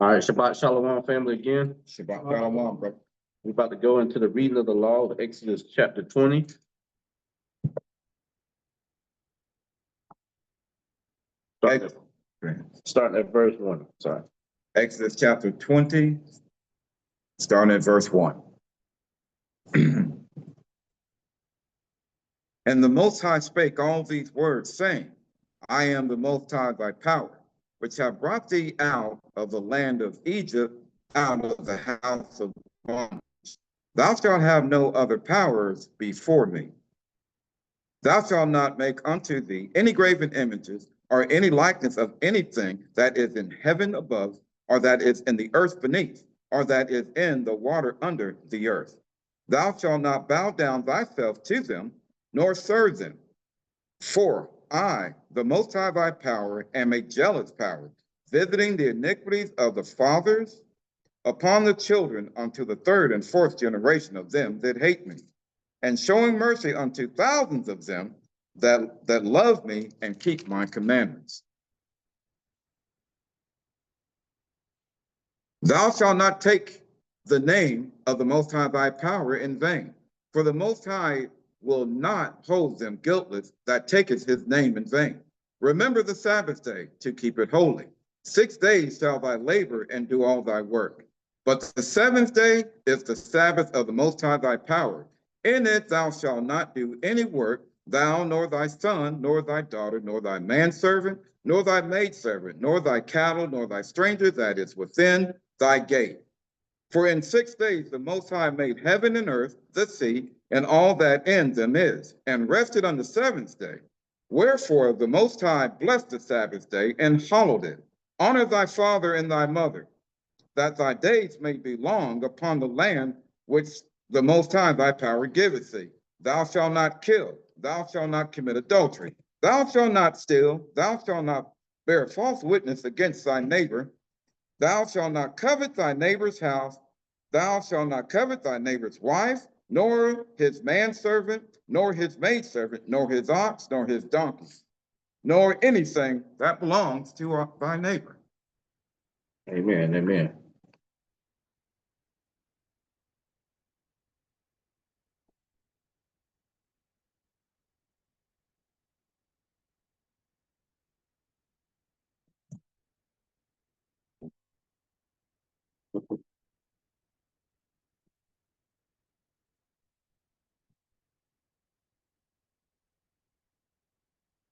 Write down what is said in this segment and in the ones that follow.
All right, Shabbat Shalom, family, again. Shabbat Shalom, brother. We're about to go into the reading of the law of Exodus chapter 20. Starting at verse 1. Sorry. Exodus chapter 20, starting at verse 1. And the Most High spake all these words, saying, I am the Most High thy power, which have brought thee out of the land of Egypt, out of the house of bondage. Thou shalt have no other powers before me. Thou shalt not make unto thee any graven images, or any likeness of anything that is in heaven above, or that is in the earth beneath, or that is in the water under the earth. Thou shalt not bow down thyself to them, nor serve them. For I, the Most High thy power, am a jealous power, visiting the iniquities of the fathers upon the children unto the third and fourth generation of them that hate me, and showing mercy unto thousands of them that love me and keep my commandments. Thou shalt not take the name of the Most High thy power in vain, for the Most High will not hold them guiltless that taketh his name in vain. Remember the Sabbath day to keep it holy. 6 days shall thy labor and do all thy work. But the seventh day is the Sabbath of the Most High thy power. In it thou shalt not do any work, thou, nor thy son, nor thy daughter, nor thy manservant, nor thy maidservant, nor thy cattle, nor thy stranger that is within thy gate. For in 6 days the Most High made heaven and earth, the sea, and all that in them is, and rested on the seventh day. Wherefore the Most High blessed the Sabbath day and hallowed it. Honor thy father and thy mother, that thy days may be long upon the land which the Most High thy power giveth thee. Thou shalt not kill, thou shalt not commit adultery, thou shalt not steal, thou shalt not bear false witness against thy neighbor, thou shalt not covet thy neighbor's house, thou shalt not covet thy neighbor's wife, nor his manservant, nor his maidservant, nor his ox, nor his donkey, nor anything that belongs to thy neighbor. Amen, amen.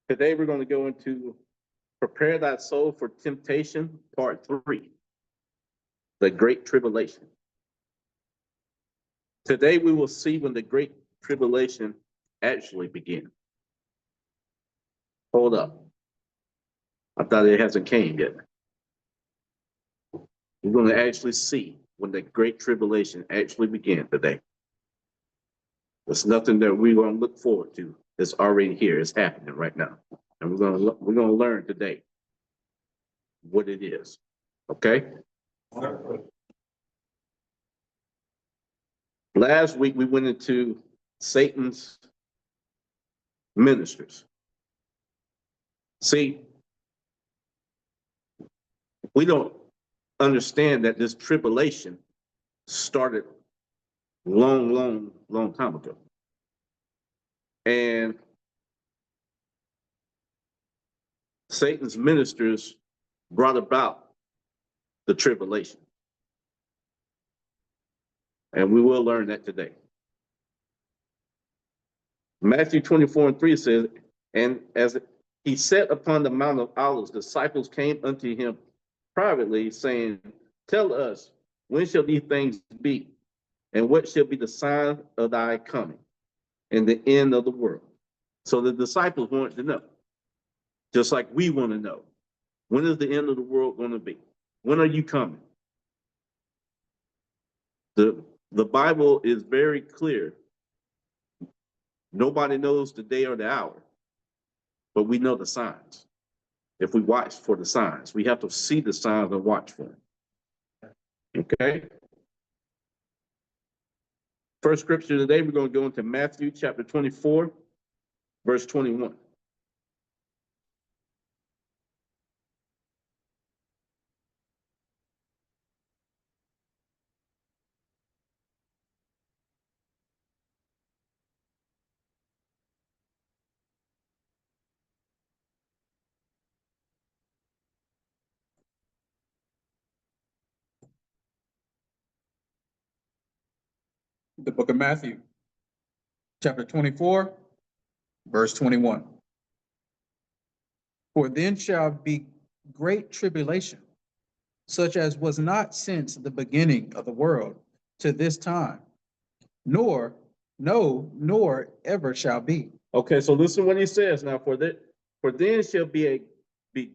Today we're going to go into Prepare Thy Soul for Temptation, Part 3, the Great Tribulation. Today we will see when the Great Tribulation actually begins. Hold up. I thought it hasn't came yet. We're going to actually see when the Great Tribulation actually began today. It's nothing that we're going to look forward to. It's already here. It's happening right now. And we're going to learn today what it is. Okay? Last week we went into Satan's ministers. See, we don't understand that this tribulation started long time ago. And Satan's ministers brought about the tribulation. And we will learn that today. Matthew 24:3 says, and as he sat upon the Mount of Olives, disciples came unto him privately, saying, tell us, when shall these things be? And what shall be the sign of thy coming and the end of the world? So the disciples wanted to know, just like we want to know, when is the end of the world going to be? When are you coming? The Bible is very clear. Nobody knows the day or the hour, but we know the signs. If we watch for the signs, we have to see the signs and watch for them. Okay? First scripture today, we're going to go into Matthew chapter 24, verse 21. The book of Matthew, chapter 24, verse 21. For then shall be great tribulation, such as was not since the beginning of the world to this time, nor, no, nor ever shall be. Okay, so listen what he says now. For then shall be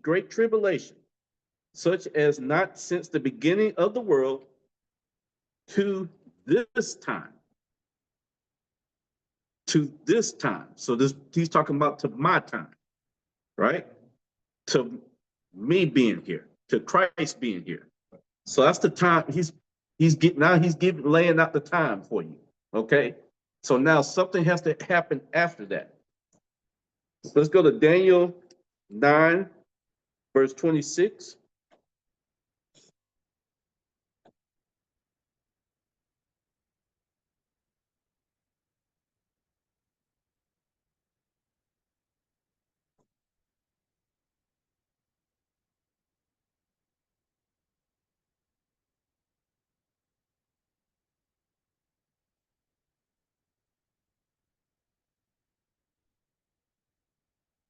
great tribulation, such as not since the beginning of the world to this time. To this time. So this he's talking about to my time, right? To me being here, to Christ being here. So that's the time he's laying out the time for you. Okay. So now something has to happen after that. So let's go to Daniel 9, verse 26.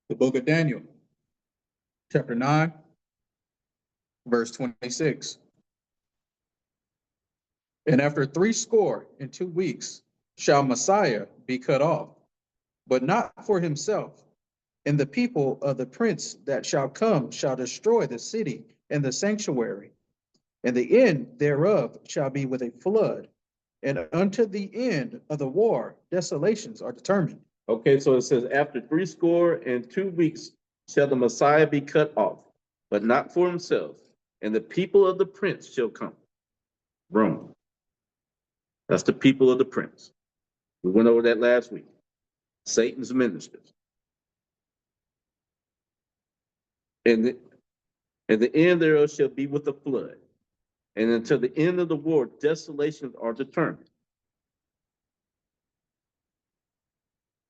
The book of Daniel, chapter 9, verse 26. And after 62 weeks shall Messiah be cut off, but not for himself. And the people of the prince that shall come shall destroy the city and the sanctuary, and the end thereof shall be with a flood. And unto the end of the war, desolations are determined. Okay, so it says, after 62 weeks shall the Messiah be cut off, but not for himself, and the people of the prince shall come. Rome. That's the people of the prince. We went over that last week. Satan's ministers. And the end thereof shall be with a flood. And until the end of the war, desolations are determined.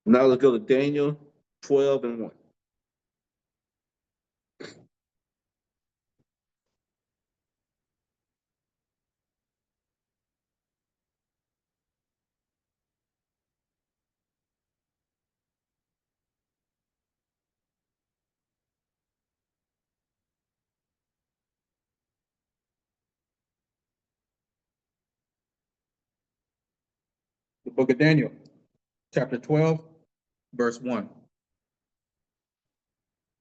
Now let's go to Daniel 12 and 1. The book of Daniel, chapter 12, verse 1.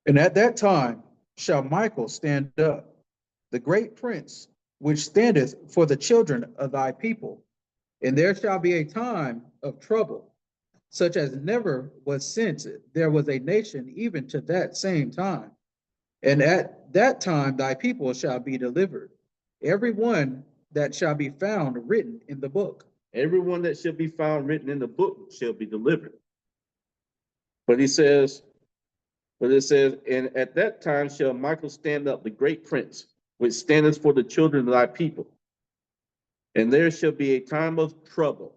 And at that time shall Michael stand up, the great prince, which standeth for the children of thy people. And there shall be a time of trouble, such as never was since there was a nation even to that same time. And at that time thy people shall be delivered, every one that shall be found written in the book. Everyone that shall be found written in the book shall be delivered. But it says, and at that time shall Michael stand up, the great prince, which standeth for the children of thy people. And there shall be a time of trouble.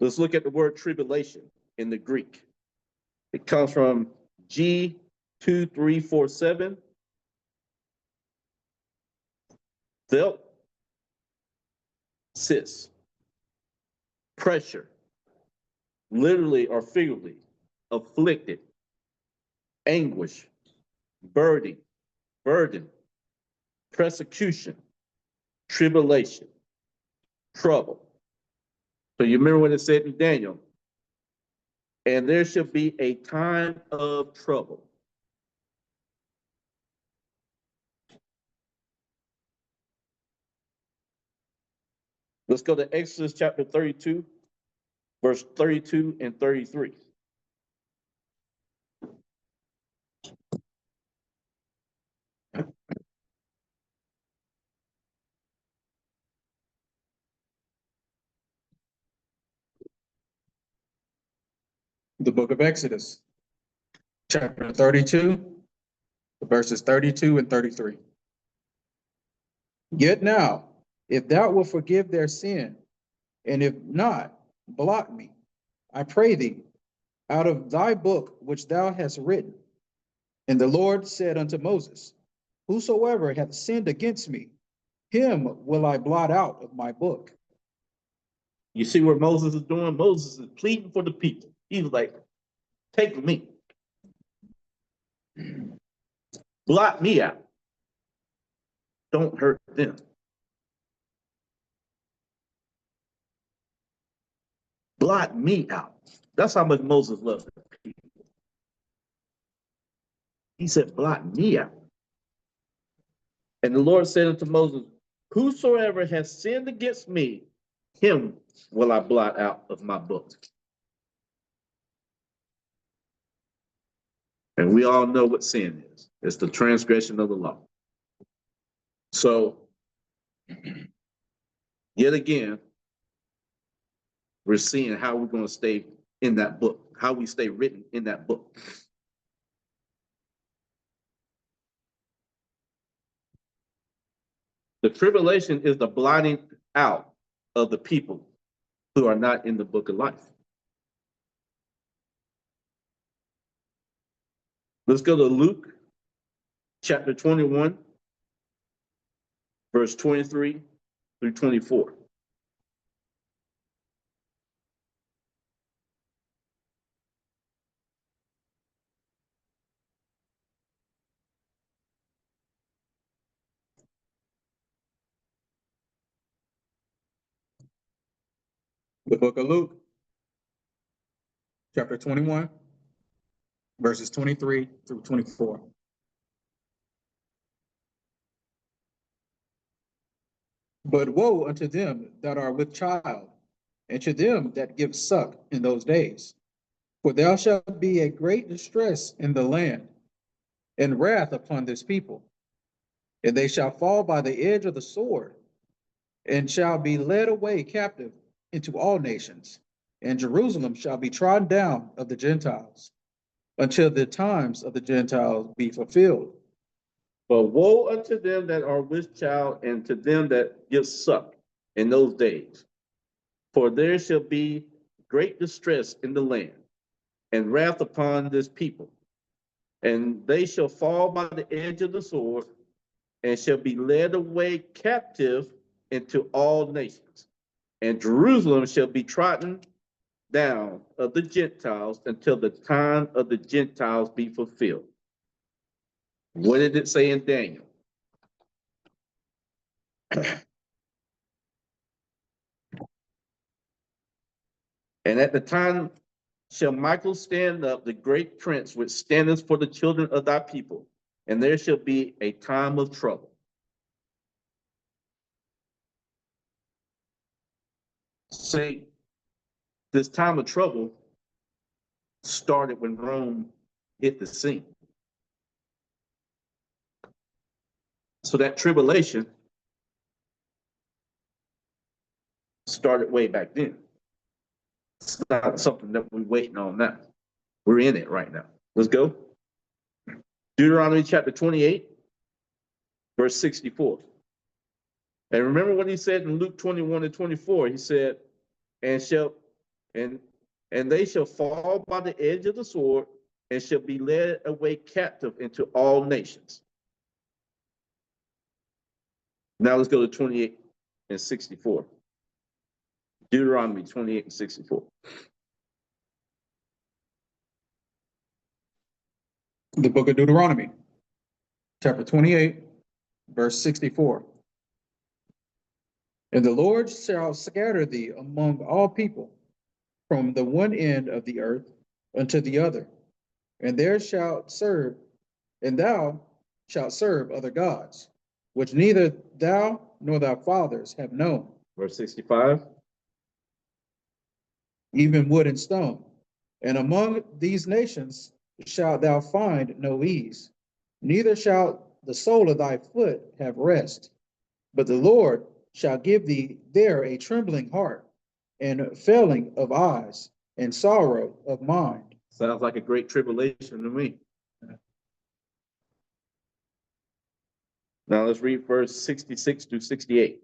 Let's look at the word tribulation in the Greek. It comes from G2347. Felt, cis, pressure, literally or figuratively, afflicted, anguish, burden, persecution, tribulation, trouble. So you remember when it said in Daniel, and there shall be a time of trouble. Let's go to Exodus chapter 32, verse 32 and 33. The book of Exodus, chapter 32, verses 32 and 33. Yet now, if thou wilt forgive their sin, and if not, blot me, I pray thee, out of thy book which thou hast written. And the Lord said unto Moses, whosoever hath sinned against me, him will I blot out of my book. You see what Moses is doing? Moses is pleading for the people. He was like, take me. Blot me out. Don't hurt them. Blot me out. That's how much Moses loved the people. He said, blot me out. And the Lord said unto Moses, whosoever has sinned against me, him will I blot out of my book. And we all know what sin is. It's the transgression of the law. So, yet again, we're seeing how we're going to stay in that book, how we stay written in that book. The tribulation is the blotting out of the people who are not in the book of life. Let's go to Luke chapter 21, verse 23 through 24. The book of Luke, chapter 21, verses 23 through 24. But woe unto them that are with child, and to them that give suck in those days. For there shall be a great distress in the land, and wrath upon this people. And they shall fall by the edge of the sword, and shall be led away captive into all nations. And Jerusalem shall be trodden down of the Gentiles, until the times of the Gentiles be fulfilled. But woe unto them that are with child, and to them that give suck in those days. For there shall be great distress in the land, and wrath upon this people. And they shall fall by the edge of the sword, and shall be led away captive into all nations. And Jerusalem shall be trodden down of the Gentiles until the time of the Gentiles be fulfilled. What did it say in Daniel? And at the time shall Michael stand up, the great prince, which standeth for the children of thy people, and there shall be a time of trouble. See, this time of trouble started when Rome hit the scene. So that tribulation started way back then. It's not something that we're waiting on now. We're in it right now. Let's go. Deuteronomy chapter 28, verse 64. And remember what he said in Luke 21 and 24. He said, and they shall fall by the edge of the sword, and shall be led away captive into all nations. Now let's go to 28 and 64. Deuteronomy 28 and 64. The book of Deuteronomy, chapter 28, verse 64. And the Lord shall scatter thee among all people, from the one end of the earth unto the other, and thou shalt serve other gods, which neither thou nor thy fathers have known. Verse 65. Even wood and stone. And among these nations shalt thou find no ease, neither shall the sole of thy foot have rest. But the Lord shall give thee there a trembling heart, and failing of eyes, and sorrow of mind. Sounds like a great tribulation to me. Now let's read verse 66 through 68.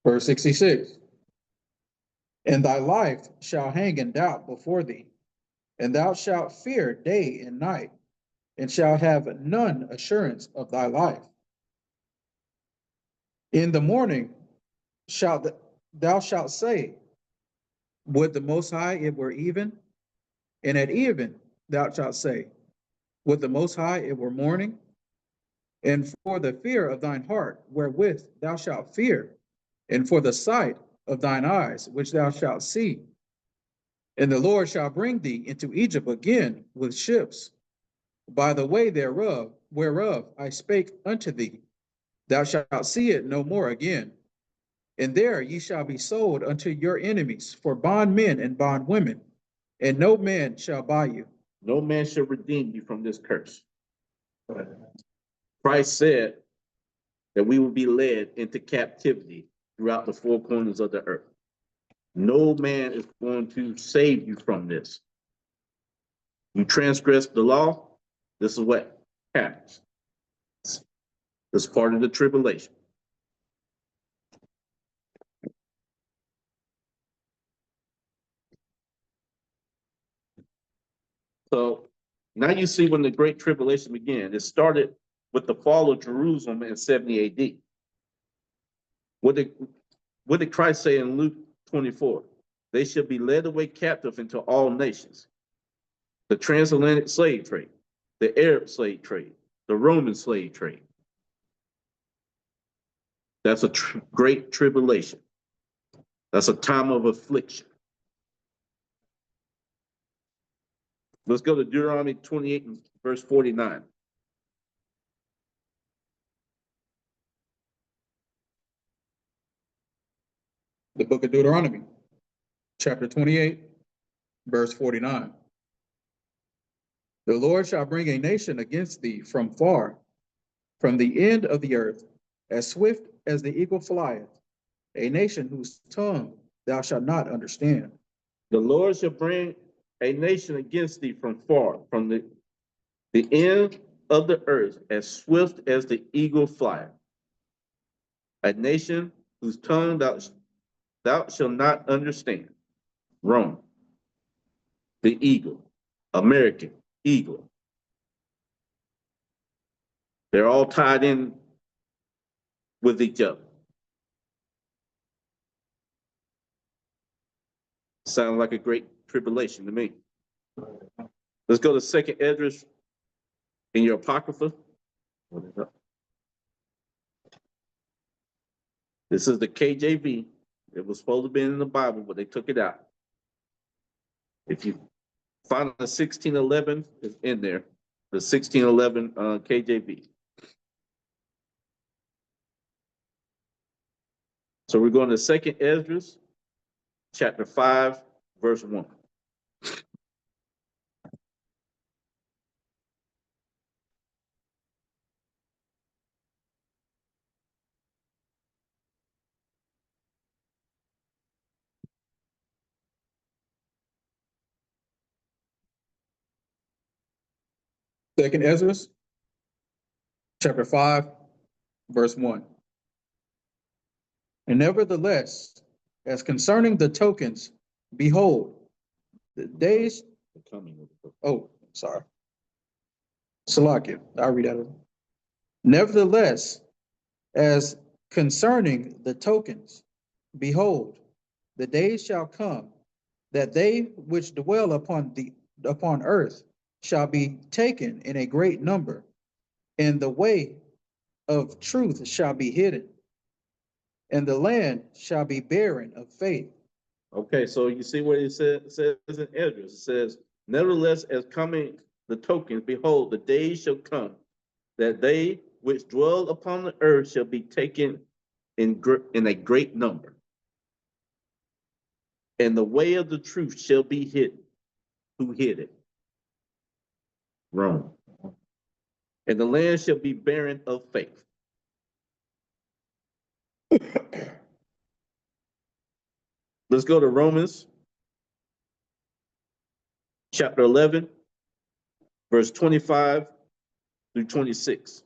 Verse 66. And thy life shall hang in doubt before thee, and thou shalt fear day and night, and shalt have none assurance of thy life. In the morning thou shalt say, would the Most High it were even? And at even thou shalt say, would the Most High it were morning? And for the fear of thine heart, wherewith thou shalt fear, and for the sight of thine eyes, which thou shalt see. And the Lord shall bring thee into Egypt again with ships, by the way thereof, whereof I spake unto thee. Thou shalt see it no more again. And there ye shall be sold unto your enemies for bondmen and bondwomen, and no man shall buy you. No man shall redeem you from this curse. Christ said that we will be led into captivity throughout the four corners of the earth. No man is going to save you from this. You transgress the law, this is what happens. This is part of the tribulation. So now you see when the Great Tribulation began, it started with the fall of Jerusalem in 70 AD. What did Christ say in Luke 24? They shall be led away captive into all nations. The transatlantic slave trade, the Arab slave trade, the Roman slave trade. That's a great tribulation. That's a time of affliction. Let's go to Deuteronomy 28 and verse 49. The book of Deuteronomy, chapter 28, verse 49. The Lord shall bring a nation against thee from far, from the end of the earth, as swift as the eagle flieth, a nation whose tongue thou shalt not understand. The Lord shall bring a nation against thee from far, from the end of the earth, as swift as the eagle flieth. A nation whose tongue thou shalt not understand. Rome, the eagle, American eagle. They're all tied in with each other. Sounds like a great tribulation to me. Let's go to 2nd Esdras in your Apocrypha. This is the KJV. It was supposed to be in the Bible, but they took it out. If you find the 1611, it's in there. The 1611 KJV. So we're going to 2nd Esdras, chapter 5, verse 1. Second Ezra, chapter 5, verse 1. And nevertheless, as concerning the tokens, behold, the days, The coming of the book. oh, sorry. Salakia, I'll read that. Nevertheless, as concerning the tokens, behold, the days shall come that they which dwell upon earth shall be taken in a great number, and the way of truth shall be hidden, and the land shall be barren of faith. Okay, so you see what it says in Esdras. It says, nevertheless, as coming the tokens, behold, the days shall come that they which dwell upon the earth shall be taken in a great number. And the way of the truth shall be hidden. Who hid it? Rome. And the land shall be barren of faith. Let's go to Romans chapter 11, verse 25 through 26.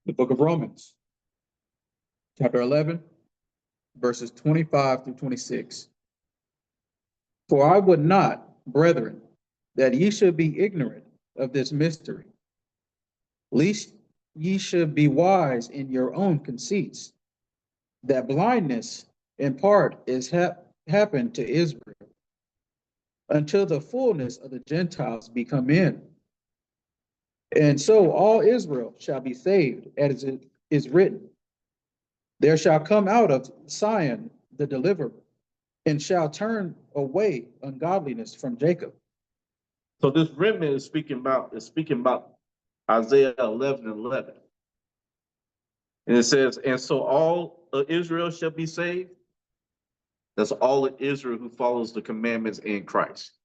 The book of Romans, chapter 11, verses 25 through 26. For I would not, brethren, that ye should be ignorant of this mystery, lest ye should be wise in your own conceits, that blindness in part is happened to Israel, until the fullness of the Gentiles be come in. And so all Israel shall be saved, as it is written, there shall come out of Sion the deliverer, and shall turn away ungodliness from Jacob. So this remnant is speaking about Isaiah 11:11. And it says, and so all of Israel shall be saved. That's all of Israel who follows the commandments in Christ.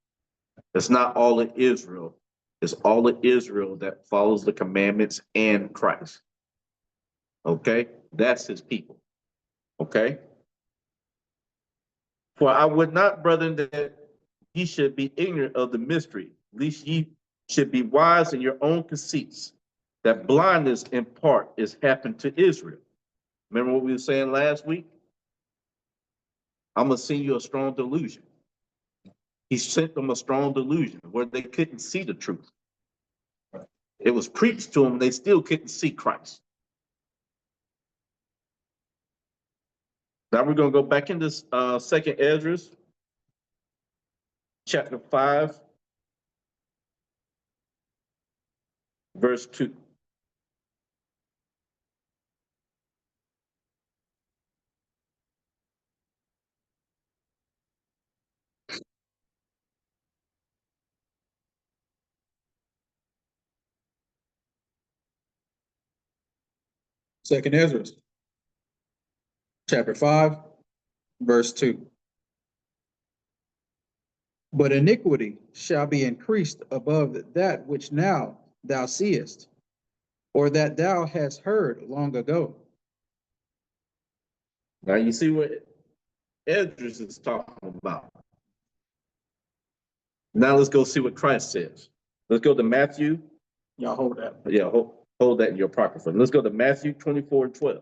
It's not all of Israel. It's all of Israel that follows the commandments and Christ. Okay? That's his people. Okay? For I would not, brethren, that ye should be ignorant of the mystery, lest ye should be wise in your own conceits, that blindness in part is happened to Israel. Remember what we were saying last week? I'm going to send you a strong delusion. He sent them a strong delusion where they couldn't see the truth. It was preached to them, they still couldn't see Christ. Now we're going to go back into Second Ezra, chapter 5, verse 2. Second Ezra, chapter 5, verse 2. But iniquity shall be increased above that which now thou seest, or that thou hast heard long ago. Now you see what Esdras is talking about. Now let's go see what Christ says. Let's go to Matthew. Y'all hold that. Yeah, hold that in your apocrypha. Let's go to Matthew 24:12.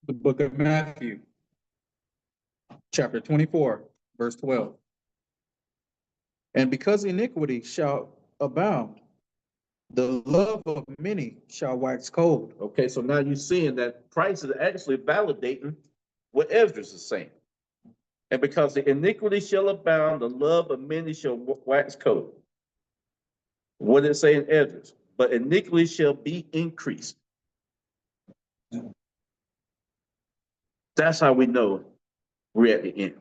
The book of Matthew, chapter 24, verse 12. And because iniquity shall abound, the love of many shall wax cold. Okay, so now you're seeing that Christ is actually validating what Esdras is saying. And because the iniquity shall abound, the love of many shall wax cold. What did it say in Esdras? But iniquity shall be increased. That's how we know we're at the end.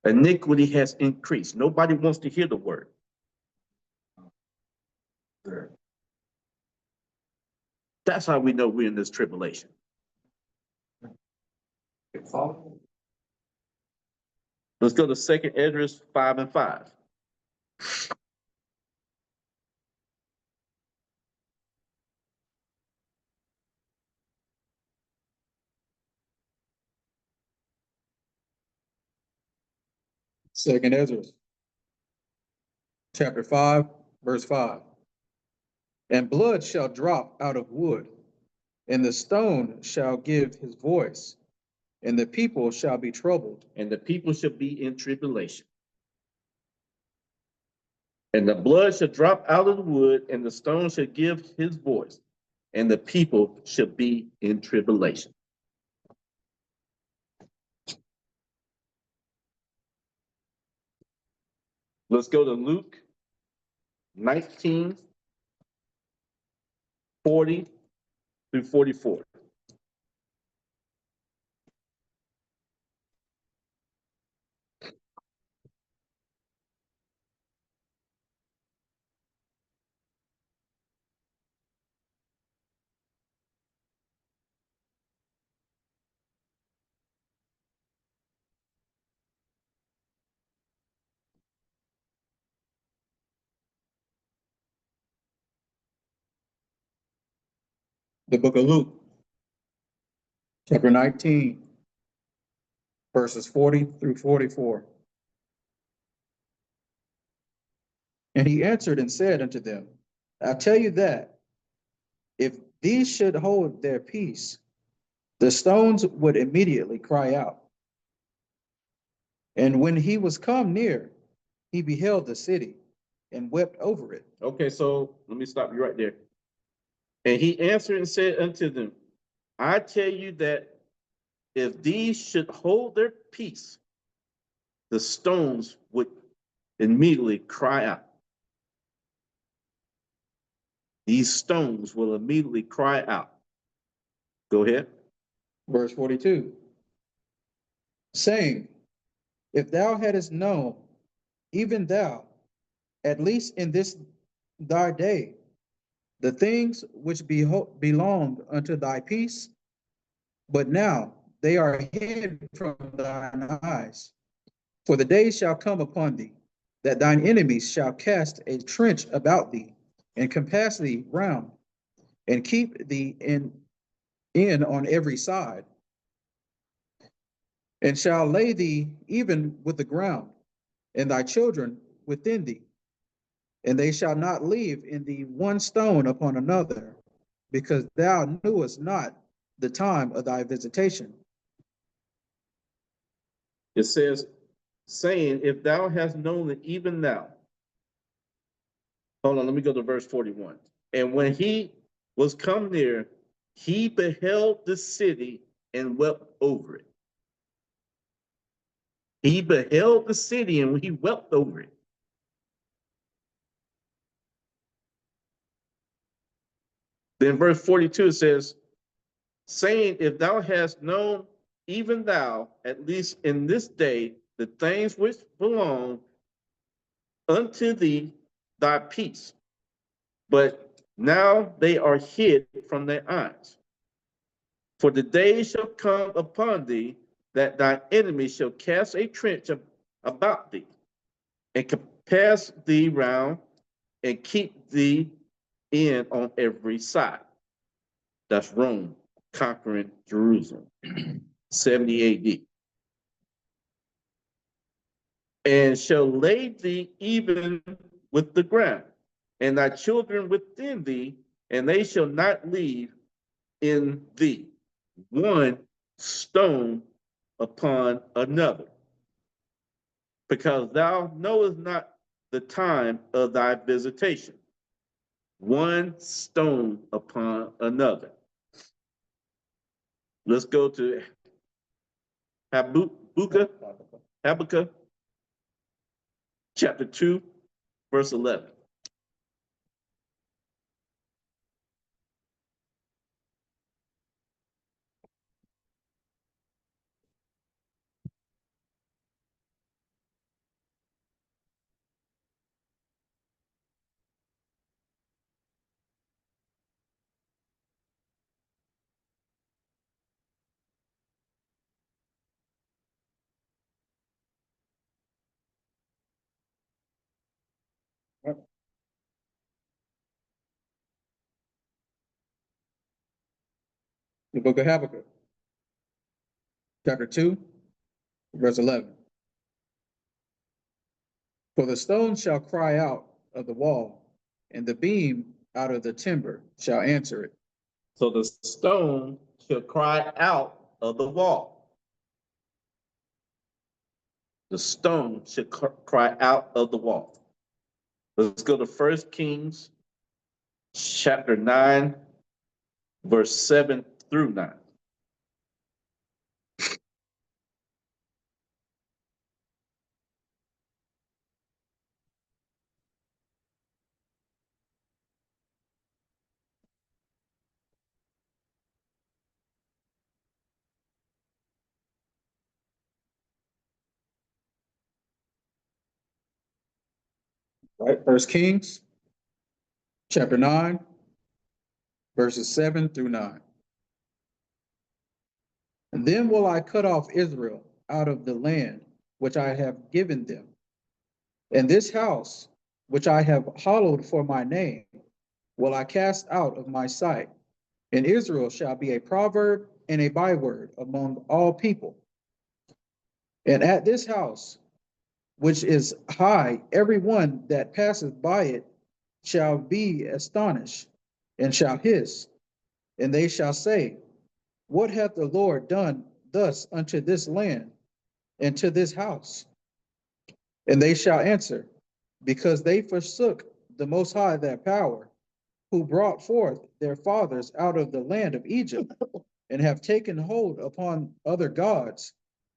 Iniquity has increased. Nobody wants to hear the word. That's how we know we're in this tribulation. Let's go to Second Esdras 5:5. Second Ezra, chapter 5, verse 5. And blood shall drop out of wood, and the stone shall give his voice, and the people shall be troubled. And the people shall be in tribulation. And the blood shall drop out of the wood, and the stone shall give his voice, and the people shall be in tribulation. Let's go to Luke 19:40 through 44. The book of Luke, chapter 19, verses 40 through 44. And he answered and said unto them, I tell you that if these should hold their peace, the stones would immediately cry out. And when he was come near, he beheld the city and wept over it. Okay, so let me stop you right there. And he answered and said unto them, I tell you that if these should hold their peace, the stones would immediately cry out. These stones will immediately cry out. Go ahead. Verse 42, saying, if thou hadst known, even thou, at least in this thy day, the things which belonged unto thy peace, but now they are hid from thine eyes. For the day shall come upon thee, that thine enemies shall cast a trench about thee, and compass thee round, and keep thee in on every side, and shall lay thee even with the ground, and thy children within thee. And they shall not leave in thee one stone upon another, because thou knewest not the time of thy visitation. It says, saying, if thou hast known it even now. Hold on, let me go to verse 41. And when he was come near, he beheld the city and wept over it. He beheld the city and he wept over it. Then verse 42 says, saying, if thou hast known, even thou, at least in this day, the things which belong unto thee, thy peace. But now they are hid from their eyes. For the day shall come upon thee that thy enemy shall cast a trench about thee, and compass thee round, and keep thee in on every side. That's Rome conquering Jerusalem, 70 AD. And shall lay thee even with the ground, and thy children within thee, and they shall not leave in thee one stone upon another, because thou knowest not the time of thy visitation. One stone upon another. Let's go to Habakkuk, chapter 2, verse 11. The book of Habakkuk, chapter 2, verse 11. For the stone shall cry out of the wall, and the beam out of the timber shall answer it. So the stone shall cry out of the wall. The stone should cry out of the wall. Let's go to 1 Kings chapter 9, verse 7 through 9. Right? 1 Kings, chapter 9, verses 7 through 9. And then will I cut off Israel out of the land which I have given them, and this house which I have hallowed for my name will I cast out of my sight, And Israel shall be a proverb and a byword among all people. And at this house, which is high, every one that passeth by it shall be astonished, and shall hiss, and they shall say, what hath the Lord done thus unto this land and to this house? And they shall answer, because they forsook the Most High their power, who brought forth their fathers out of the land of Egypt, and have taken hold upon other gods,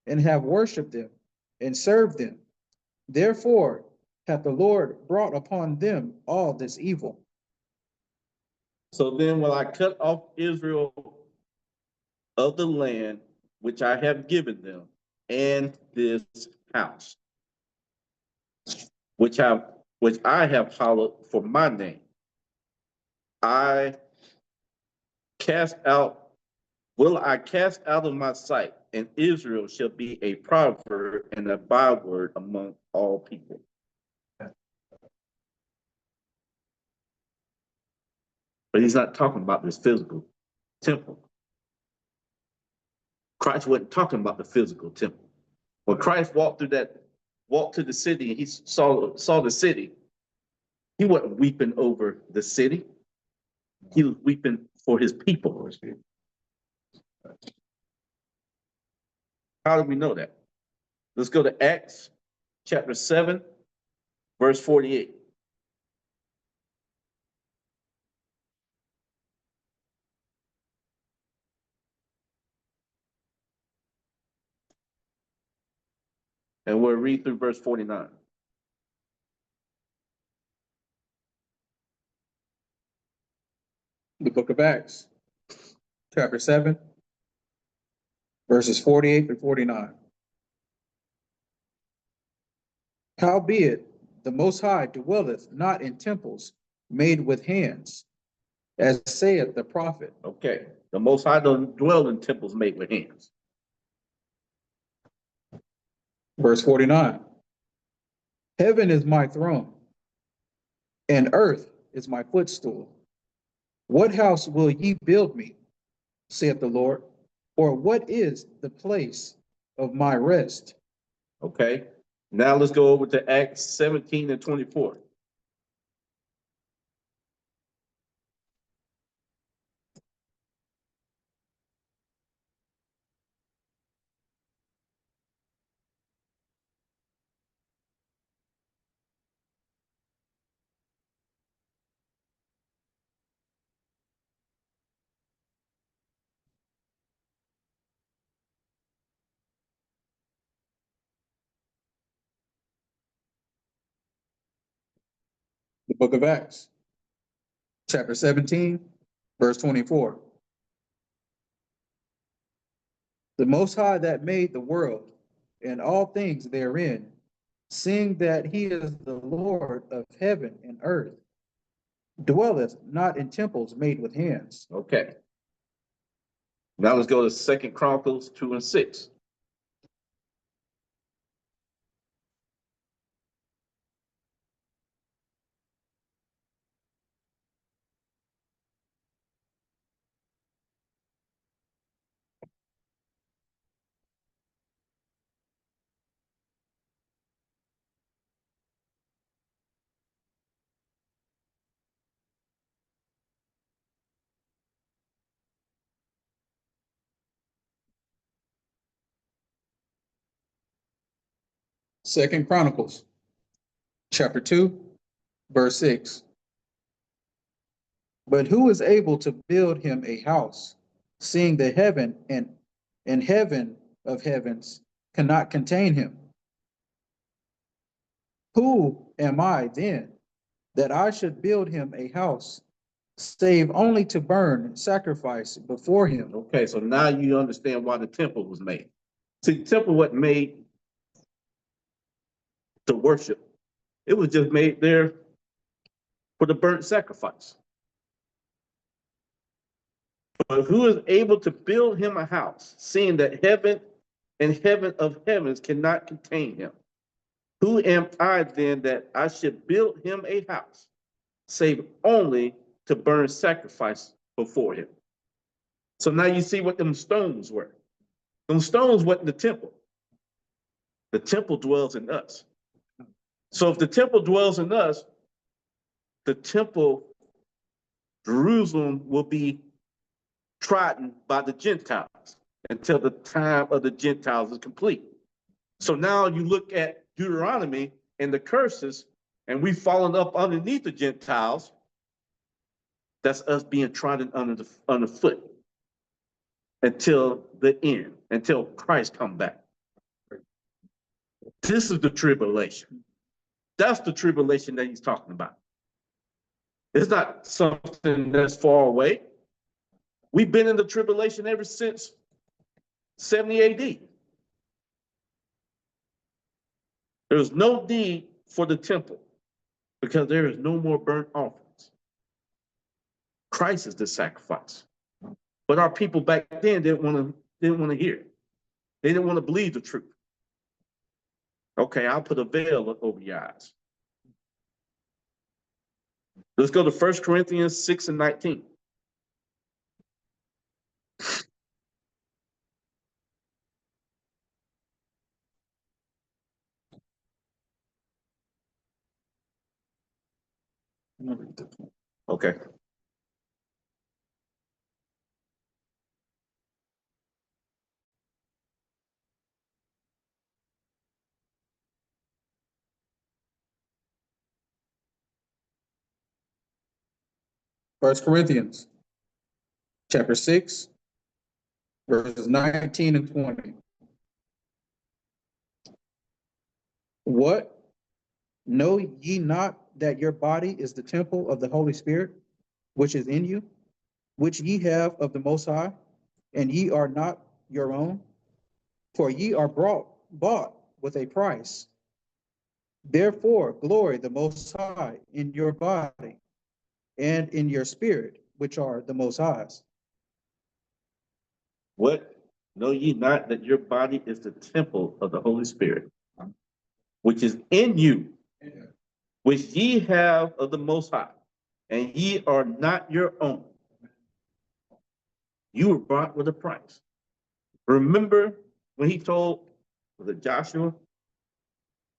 and have worshipped them, and served them. Therefore hath the Lord brought upon them all this evil. So then will I cut off Israel of the land which I have given them, and this house, which I have hallowed for my name. Will I cast out of my sight, and Israel shall be a proverb and a byword among all people. But he's not talking about this physical temple. Christ wasn't talking about the physical temple. When Christ walked to the city and he saw the city, he wasn't weeping over the city. He was weeping for his people. How do we know that? Let's go to Acts chapter 7, verse 48. And we'll read through verse 49. The book of Acts, chapter 7, verses 48 to 49. Howbeit, the Most High dwelleth not in temples made with hands, as saith the prophet. Okay. The Most High doesn't dwell in temples made with hands. Verse 49. Heaven is my throne, and earth is my footstool. What house will ye build me, saith the Lord? Or what is the place of my rest? Okay. Now let's go over to Acts 17 and 24. The book of Acts, chapter 17, verse 24. The Most High that made the world and all things therein, seeing that he is the Lord of heaven and earth, dwelleth not in temples made with hands. Okay. Now let's go to 2 Chronicles 2 and 6. Second Chronicles, chapter 2, verse 6. But who is able to build him a house, seeing the heaven of heavens cannot contain him? Who am I then, that I should build him a house, save only to burn sacrifice before him? Okay, so now you understand why the temple was made. See, the temple wasn't made to worship. It was just made there for the burnt sacrifice. But who is able to build him a house, seeing that heaven and heaven of heavens cannot contain him? Who am I then that I should build him a house, save only to burn sacrifice before him? So now you see what them stones were. Them stones wasn't the temple. The temple dwells in us. So if the temple dwells in us, the temple, Jerusalem, will be trodden by the Gentiles until the time of the Gentiles is complete. So now you look at Deuteronomy and the curses, and we've fallen up underneath the Gentiles. That's us being trodden underfoot until the end, until Christ come back. This is the tribulation. That's the tribulation that he's talking about. It's not something that's far away. We've been in the tribulation ever since 70 AD. There's no need for the temple because there is no more burnt offerings. Christ is the sacrifice. But our people back then didn't want to hear it. They didn't want to believe the truth. Okay, I'll put a veil over your eyes. Let's go to 1 Corinthians 6 and 19. Okay. First Corinthians, chapter 6, verses 19 and 20. What? Know ye not that your body is the temple of the Holy Spirit, which is in you, which ye have of the Most High, and ye are not your own? For ye are bought with a price. Therefore glory the Most High in your body and in your spirit, which are the Most High's. What? Know ye not that your body is the temple of the Holy Spirit, which is in you, which ye have of the Most High, and ye are not your own. You were bought with a price. Remember when he told, was it Joshua,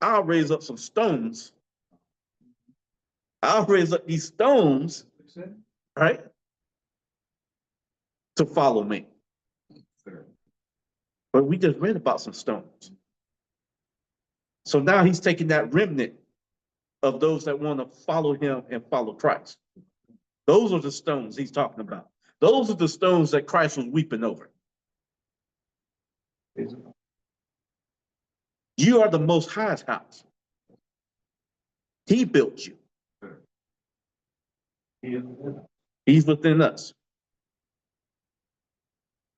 I'll raise up some stones. I'll raise up these stones, right, to follow me. But we just read about some stones. So now he's taking that remnant of those that want to follow him and follow Christ. Those are the stones he's talking about. Those are the stones that Christ was weeping over. You are the Most High's house. He built you. He's within us.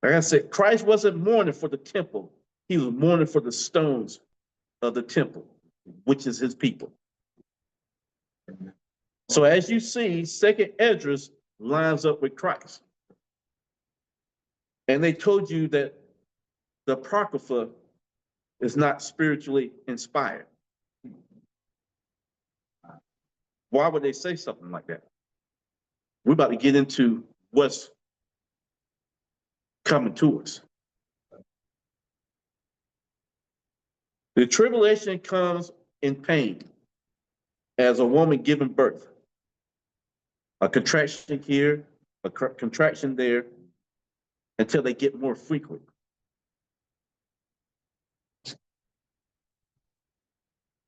Like I said, Christ wasn't mourning for the temple. He was mourning for the stones of the temple, which is his people. So as you see, 2nd Esdras lines up with Christ. And they told you that the Apocrypha is not spiritually inspired. Why would they say something like that? We're about to get into what's coming to us. The tribulation comes in pain as a woman giving birth. A contraction here, a contraction there, until they get more frequent.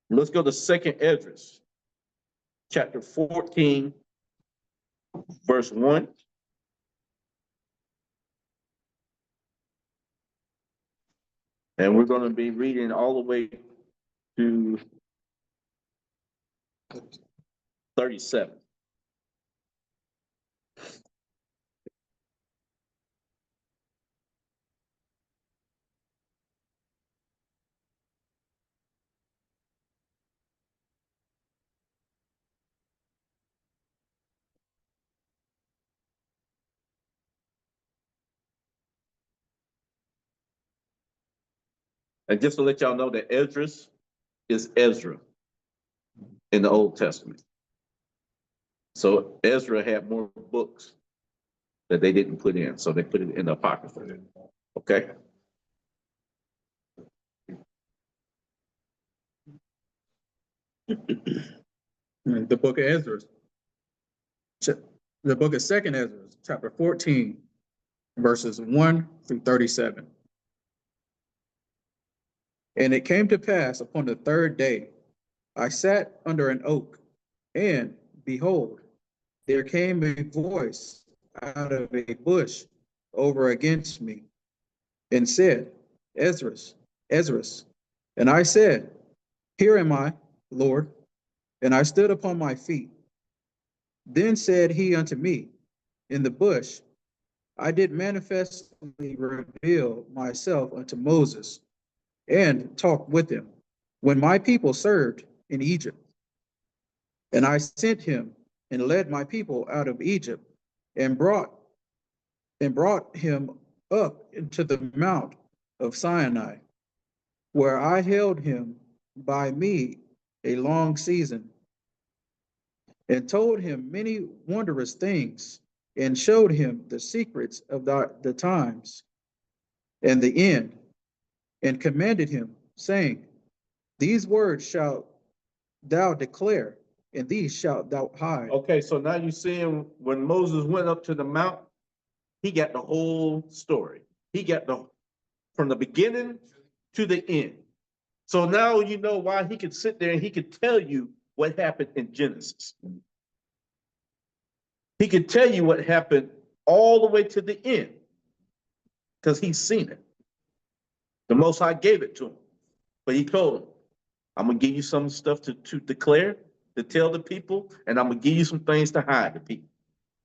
Let's go to 2nd Esdras, chapter 14, verse 1. And we're going to be reading all the way to 37. And just to let y'all know that Esdras is Ezra in the Old Testament. So Ezra had more books that they didn't put in, so they put it in the Apocrypha. Okay? The book of Ezra, the book of Second Ezra, chapter 14, verses 1 through 37. And it came to pass upon the third day, I sat under an oak, and behold, there came a voice out of a bush over against me, and said, Esdras, Esdras. And I said, Here am I, Lord. And I stood upon my feet. Then said he unto me, In the bush, I did manifestly reveal myself unto Moses, and talked with him, when my people served in Egypt. And I sent him and led my people out of Egypt, and brought him up into the mount of Sinai, where I held him by me a long season, and told him many wondrous things, and showed him the secrets of the times and the end, and commanded him, saying, These words shalt thou declare, and these shalt thou hide. Okay, so now you're seeing when Moses went up to the mount, he got the whole story. He got from the beginning to the end. So now you know why he could sit there and he could tell you what happened in Genesis. He could tell you what happened all the way to the end, because he's seen it. The Most High gave it to him, but he told him, I'm gonna give you some stuff to declare, to tell the people, and I'm gonna give you some things to hide the people.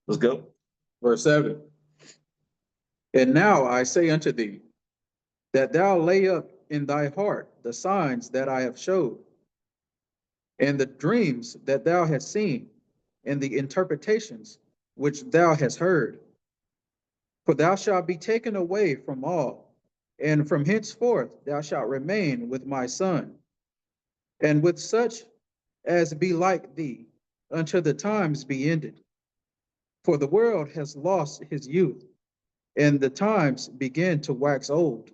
Let's go. Verse 7. And now I say unto thee, that thou lay up in thy heart the signs that I have showed, and the dreams that thou hast seen, and the interpretations which thou hast heard. For thou shalt be taken away from all, and from henceforth thou shalt remain with my son, and with such as be like thee, until the times be ended. For the world has lost his youth, and the times begin to wax old.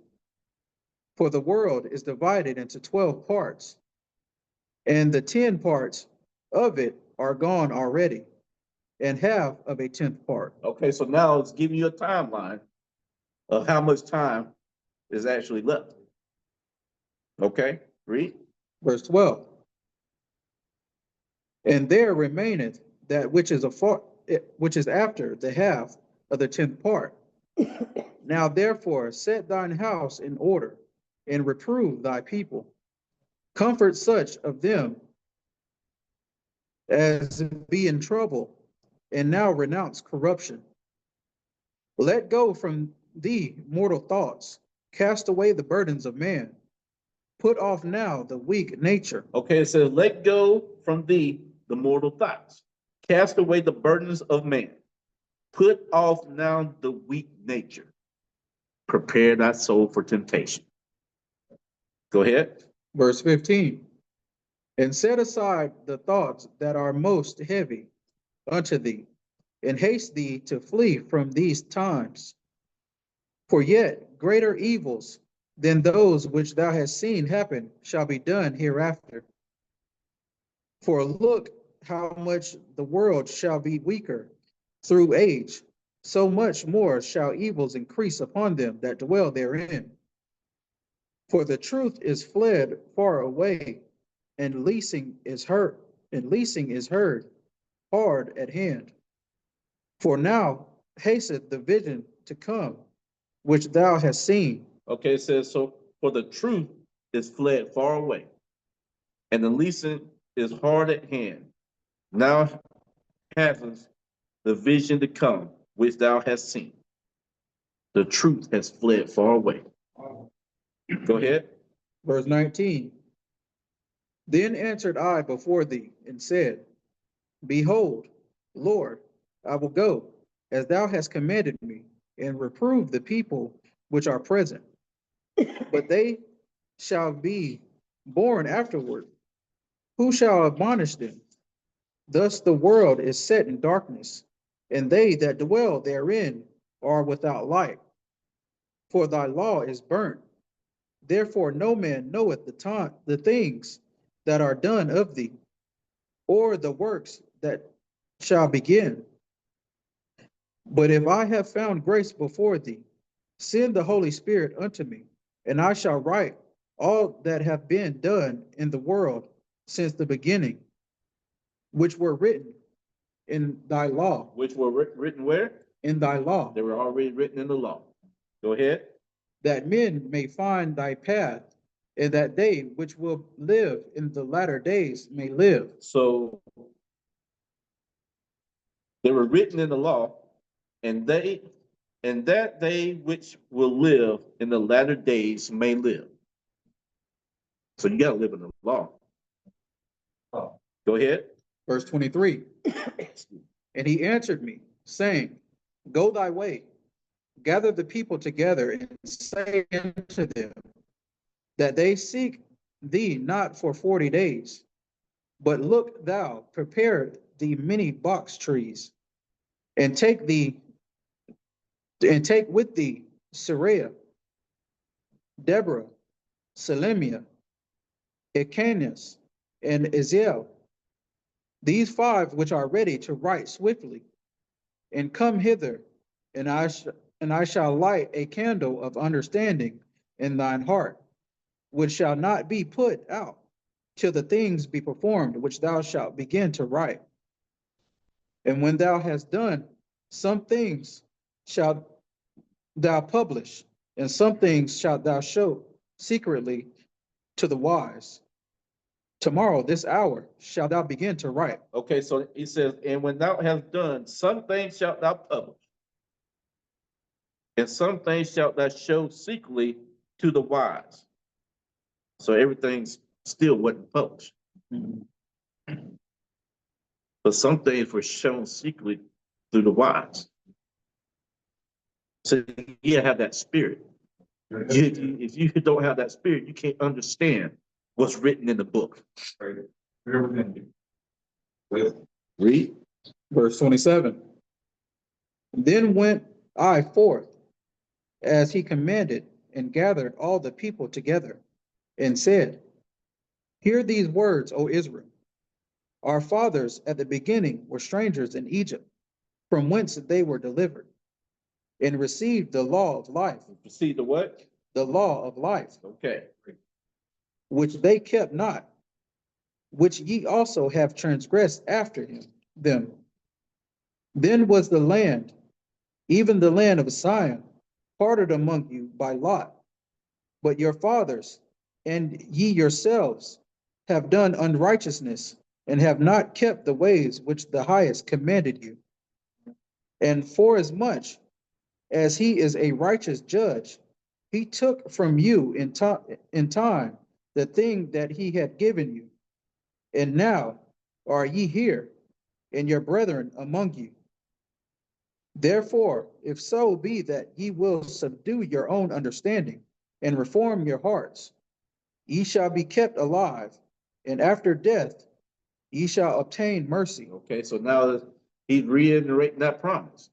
For the world is divided into 12 parts, and the 10 parts of it are gone already, and half of a 10th part. Okay, so now it's giving you a timeline of how much time is actually left. Okay, read. Verse 12. And there remaineth that which is after the half of the 10th part. Now therefore set thine house in order, and reprove thy people. Comfort such of them as be in trouble, and now renounce corruption. Let go from thee mortal thoughts, cast away the burdens of man. Put off now the weak nature. Okay, it says, let go from thee the mortal thoughts. Cast away the burdens of man. Put off now the weak nature. Prepare thy soul for temptation. Go ahead. Verse 15. And set aside the thoughts that are most heavy unto thee, and haste thee to flee from these times. For yet greater evils than those which thou hast seen happen shall be done hereafter. For look how much the world shall be weaker through age, so much more shall evils increase upon them that dwell therein. For the truth is fled far away, and leasing is heard hard at hand. For now hasteth the vision to come, which thou hast seen. Okay, it says, so for the truth is fled far away, and the leasing is hard at hand. Now happens the vision to come, which thou hast seen. The truth has fled far away. Go ahead. Verse 19. Then answered I before thee, and said, Behold, Lord, I will go, as thou hast commanded me, and reprove the people which are present. But they shall be born afterward. Who shall admonish them? Thus the world is set in darkness, and they that dwell therein are without light. For thy law is burnt. Therefore no man knoweth the things that are done of thee, or the works that shall begin. But if I have found grace before thee, send the Holy Spirit unto me, and I shall write all that have been done in the world since the beginning, which were written in thy law, Which were written where? in thy law, They were already written in the law. Go ahead. that men may find thy path, and that they which will live in the latter days may live. So they were written in the law, and that they which will live in the latter days may live. So you gotta live in the law. Go ahead. Verse 23. And he answered me, saying, Go thy way, gather the people together, and say unto them, that they seek thee not for 40 days, but look thou, prepare thee many box trees, and take with thee Sariah, Deborah, Salemia, Icanius, and Iziel, these five which are ready to write swiftly, and come hither, and I shall light a candle of understanding in thine heart, which shall not be put out till the things be performed which thou shalt begin to write. And when thou hast done, some things shalt thou publish, and some things shalt thou show secretly to the wise. Tomorrow, this hour, shalt thou begin to write. Okay, so he says, and when thou hast done, some things shalt thou publish, and some things shalt thou show secretly to the wise. So everything's still wasn't published. But some things were shown secretly through the wise. So you have that spirit. If you don't have that spirit, you can't understand what's written in the book. Read. Verse 27. Then went I forth as he commanded, and gathered all the people together, and said, Hear these words, O Israel. Our fathers at the beginning were strangers in Egypt, from whence they were delivered, and received the law of life, Proceed to what? the law of life, Okay. which they kept not, which ye also have transgressed after them. Then was the land, even the land of Sion, parted among you by lot. But your fathers and ye yourselves have done unrighteousness, and have not kept the ways which the highest commanded you. And forasmuch as he is a righteous judge, he took from you in time the thing that he had given you. And now are ye here, and your brethren among you. Therefore, if so be that ye will subdue your own understanding, and reform your hearts, ye shall be kept alive, and after death ye shall obtain mercy. Okay, so now he's reiterating that promise.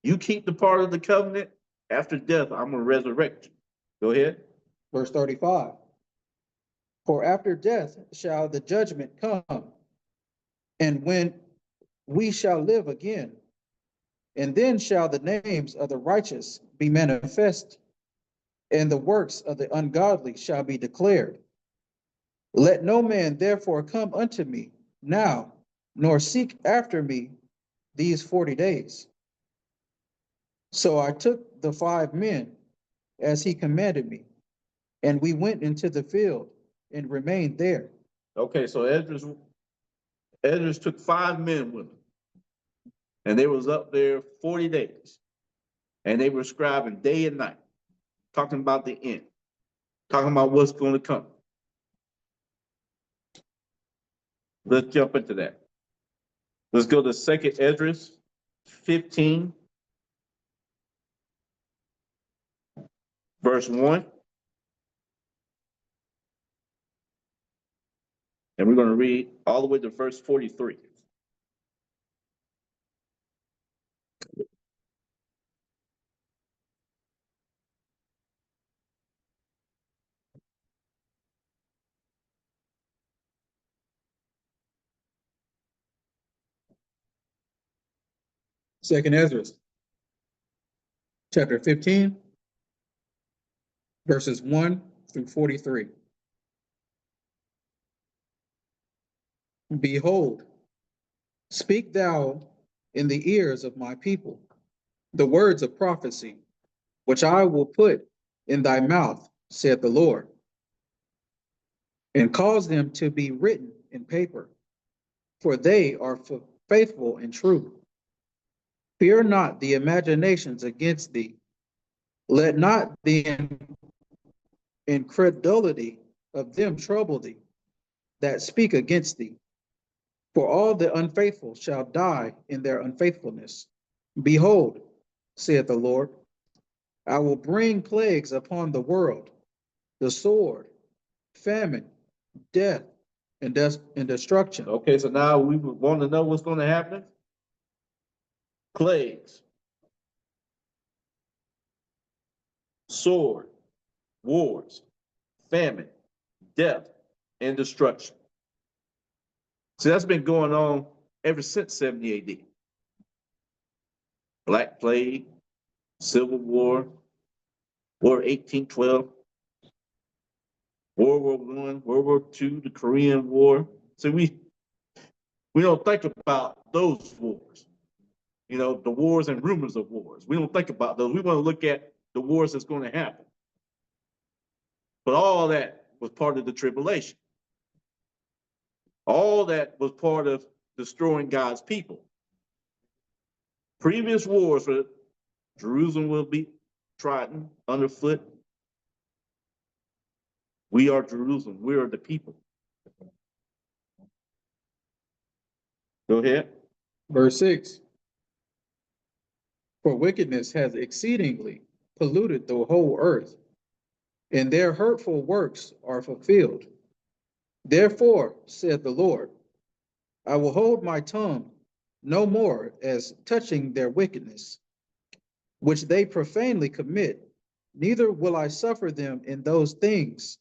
You keep the part of the covenant, after death, I'm gonna resurrect you. Go ahead. Verse 35. For after death shall the judgment come, and when we shall live again, and then shall the names of the righteous be manifest, and the works of the ungodly shall be declared. Let no man therefore come unto me now, nor seek after me these 40 days. So I took the 5 men as he commanded me, and we went into the field and remained there. Okay, so Esdras took 5 men with him, and they was up there 40 days, and they were scribing day and night, talking about the end, talking about what's going to come. Let's jump into that. Let's go to 2nd Esdras 15, verse 1. And we're going to read all the way to verse 43. Second Ezra, chapter 15, verses 1 through 43. Behold, speak thou in the ears of my people the words of prophecy, which I will put in thy mouth, saith the Lord, and cause them to be written in paper, for they are faithful and true. Fear not the imaginations against thee. Let not the incredulity of them trouble thee that speak against thee. For all the unfaithful shall die in their unfaithfulness. Behold, saith the Lord, I will bring plagues upon the world, the sword, famine, death, and destruction. Okay, so now we would want to know what's going to happen. Plagues, sword, wars, famine, death, and destruction. So that's been going on ever since 70 AD. Black Plague, Civil War, War 1812, World War I, World War II, the Korean War. So we don't think about those wars. You know, the wars and rumors of wars. We don't think about those. We want to look at the wars that's going to happen. But all that was part of the tribulation. All that was part of destroying God's people. Previous wars, for Jerusalem will be trodden underfoot. We are Jerusalem. We are the people. Go ahead. Verse 6. For wickedness has exceedingly polluted the whole earth, and their hurtful works are fulfilled. Therefore, said the Lord, I will hold my tongue no more as touching their wickedness, which they profanely commit, neither will I suffer them in those things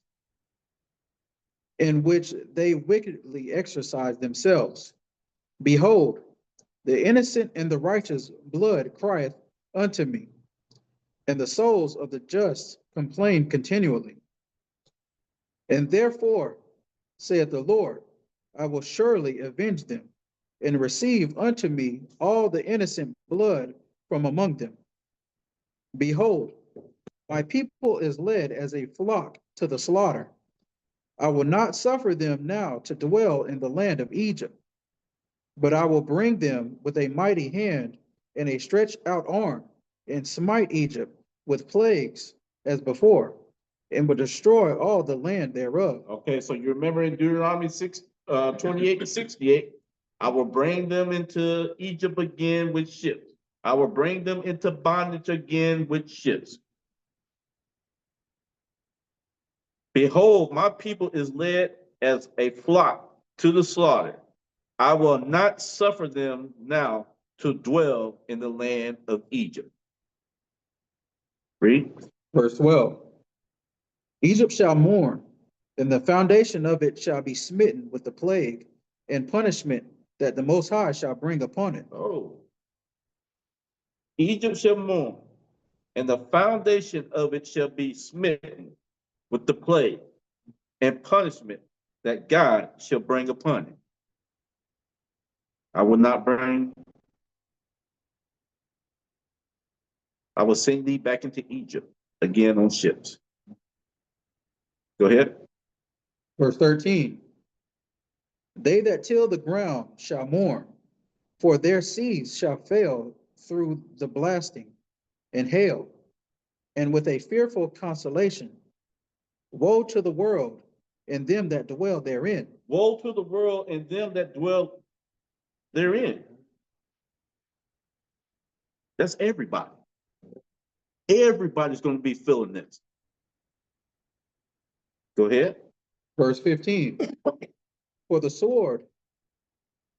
in which they wickedly exercise themselves. Behold, the innocent and the righteous blood crieth unto me, and the souls of the just complain continually. And therefore, saith the Lord, I will surely avenge them, and receive unto me all the innocent blood from among them. Behold, my people is led as a flock to the slaughter. I will not suffer them now to dwell in the land of Egypt, but I will bring them with a mighty hand and a stretched out arm, and smite Egypt with plagues as before, and will destroy all the land thereof. Okay, so you remember in Deuteronomy 28 and 68, I will bring them into Egypt again with ships. I will bring them into bondage again with ships. Behold, my people is led as a flock to the slaughter. I will not suffer them now to dwell in the land of Egypt. Read. Verse 12. Egypt shall mourn, and the foundation of it shall be smitten with the plague and punishment that the Most High shall bring upon it. Oh. Egypt shall mourn, and the foundation of it shall be smitten with the plague and punishment that God shall bring upon it. I will not bring, I will send thee back into Egypt again on ships. Go ahead. Verse 13. They that till the ground shall mourn, for their seeds shall fail through the blasting and hail, and with a fearful consolation. Woe to the world and them that dwell therein. Woe to the world and them that dwell therein. That's everybody. Everybody's going to be feeling this. Go ahead. Verse 15. For the sword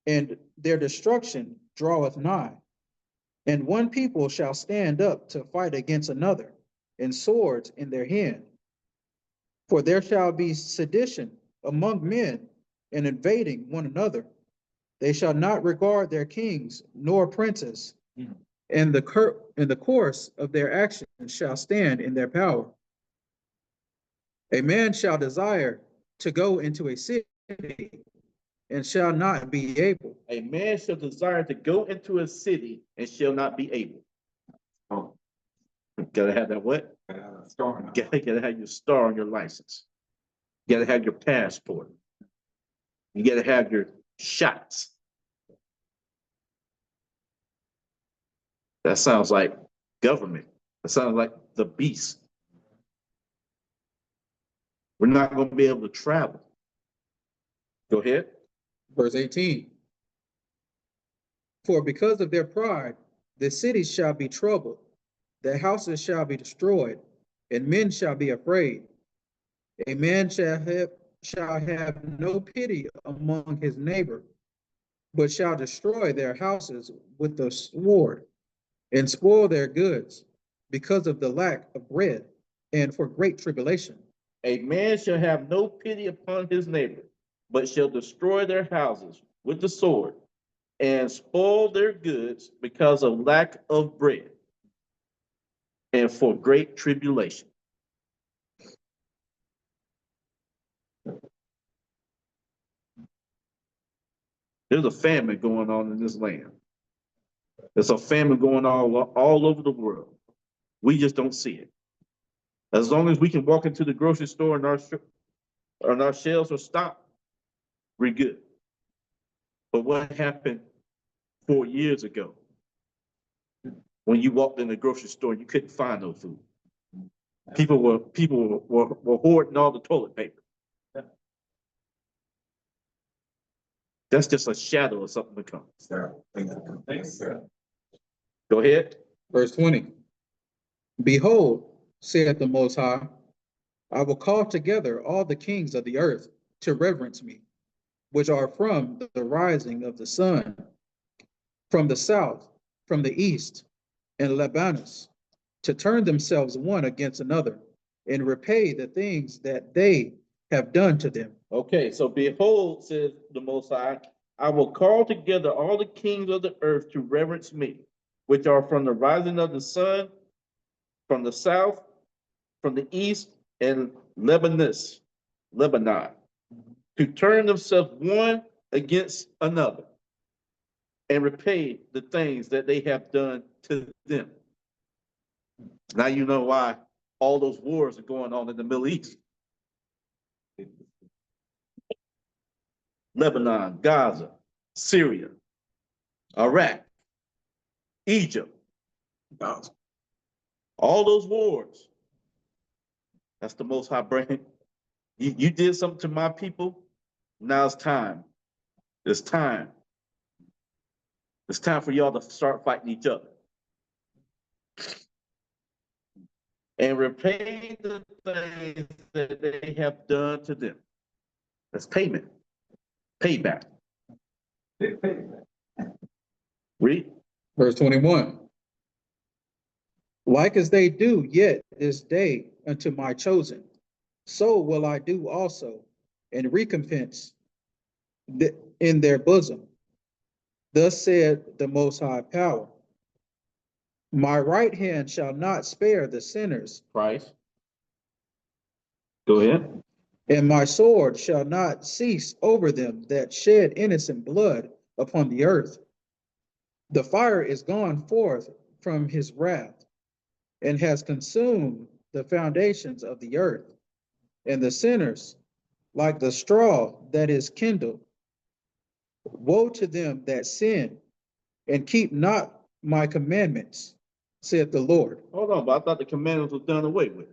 and their destruction draweth nigh, and one people shall stand up to fight against another, and swords in their hand. For there shall be sedition among men, and invading one another. They shall not regard their kings nor princes, and the course of their actions shall stand in their power. A man shall desire to go into a city and shall not be able. A man shall desire to go into a city and shall not be able. Oh, gotta have that what? Gotta have your star on your license. You gotta have your passport. You gotta have your shots. That sounds like government. That sounds like the beast. We're not gonna be able to travel. Go ahead. Verse 18. For because of their pride, the cities shall be troubled, their houses shall be destroyed, and men shall be afraid. A man shall have no pity among his neighbor, but shall destroy their houses with the sword, and spoil their goods, because of the lack of bread, and for great tribulation. A man shall have no pity upon his neighbor, but shall destroy their houses with the sword, and spoil their goods because of lack of bread, and for great tribulation. There's a famine going on in this land. There's a famine going on all over the world. We just don't see it. As long as we can walk into the grocery store and our shelves are stocked, we're good. But what happened 4 years ago when you walked in the grocery store and you couldn't find no food? People were hoarding all the toilet paper. That's just a shadow of something to come. Go ahead. Verse 20. Behold, saith the Most High, I will call together all the kings of the earth to reverence me, which are from the rising of the sun, from the south, from the east, and Lebanus, to turn themselves one against another, and repay the things that they have done to them. Okay, so behold, says the Most High, I will call together all the kings of the earth to reverence me, which are from the rising of the sun, from the south, from the east, and Lebanon, to turn themselves one against another and repay the things that they have done to them. Now you know why all those wars are going on in the Middle East. Lebanon, Gaza, Syria, Iraq, Egypt, all those wars. That's the Most High brain. You did something to my people. Now it's time. It's time. It's time for y'all to start fighting each other. And repay the things that they have done to them. That's payment. Payback. Read. Verse 21. Like as they do yet this day unto my chosen, so will I do also, and recompense in their bosom. Thus said the Most High Power, my right hand shall not spare the sinners, Christ. Go ahead. and my sword shall not cease over them that shed innocent blood upon the earth. The fire is gone forth from his wrath, and has consumed the foundations of the earth, and the sinners, like the straw that is kindled. Woe to them that sin and keep not my commandments, saith the Lord. Hold on, but I thought the commandments were done away with.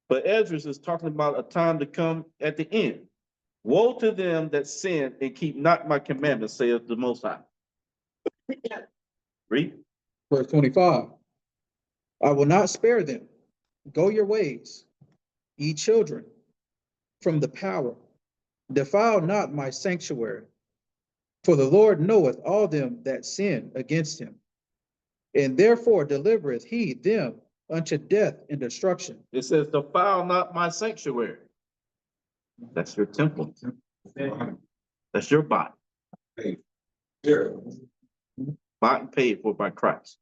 But Ezra is talking about a time to come at the end. Woe to them that sin and keep not my commandments, saith the Most High. Read. Verse 25. I will not spare them. Go your ways, ye children, from the power. Defile not my sanctuary. For the Lord knoweth all them that sin against him, and therefore delivereth he them unto death and destruction. It says, defile not my sanctuary. That's your temple. That's your body. Sure. Bought and paid for by Christ.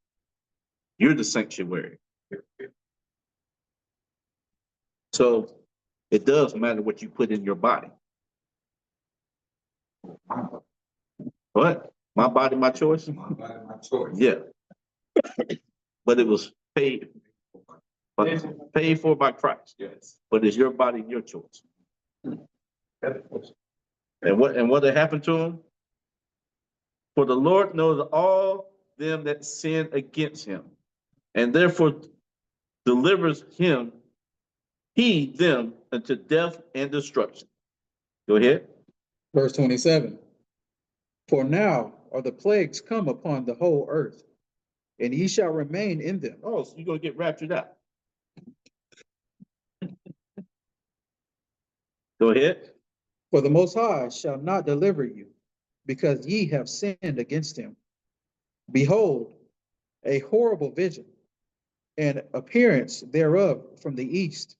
You're the sanctuary. So it does matter what you put in your body. What? My body, my choice? My body, my choice. Yeah. But it was paid for by Christ. Yes. But it's your body, your choice. And what had happened to him? For the Lord knows all them that sin against him, and therefore delivers them unto death and destruction. Go ahead. Verse 27. For now are the plagues come upon the whole earth, and ye shall remain in them. Oh, so you're gonna get raptured out. Go ahead. For the Most High shall not deliver you, because ye have sinned against him. Behold, a horrible vision, and appearance thereof from the east,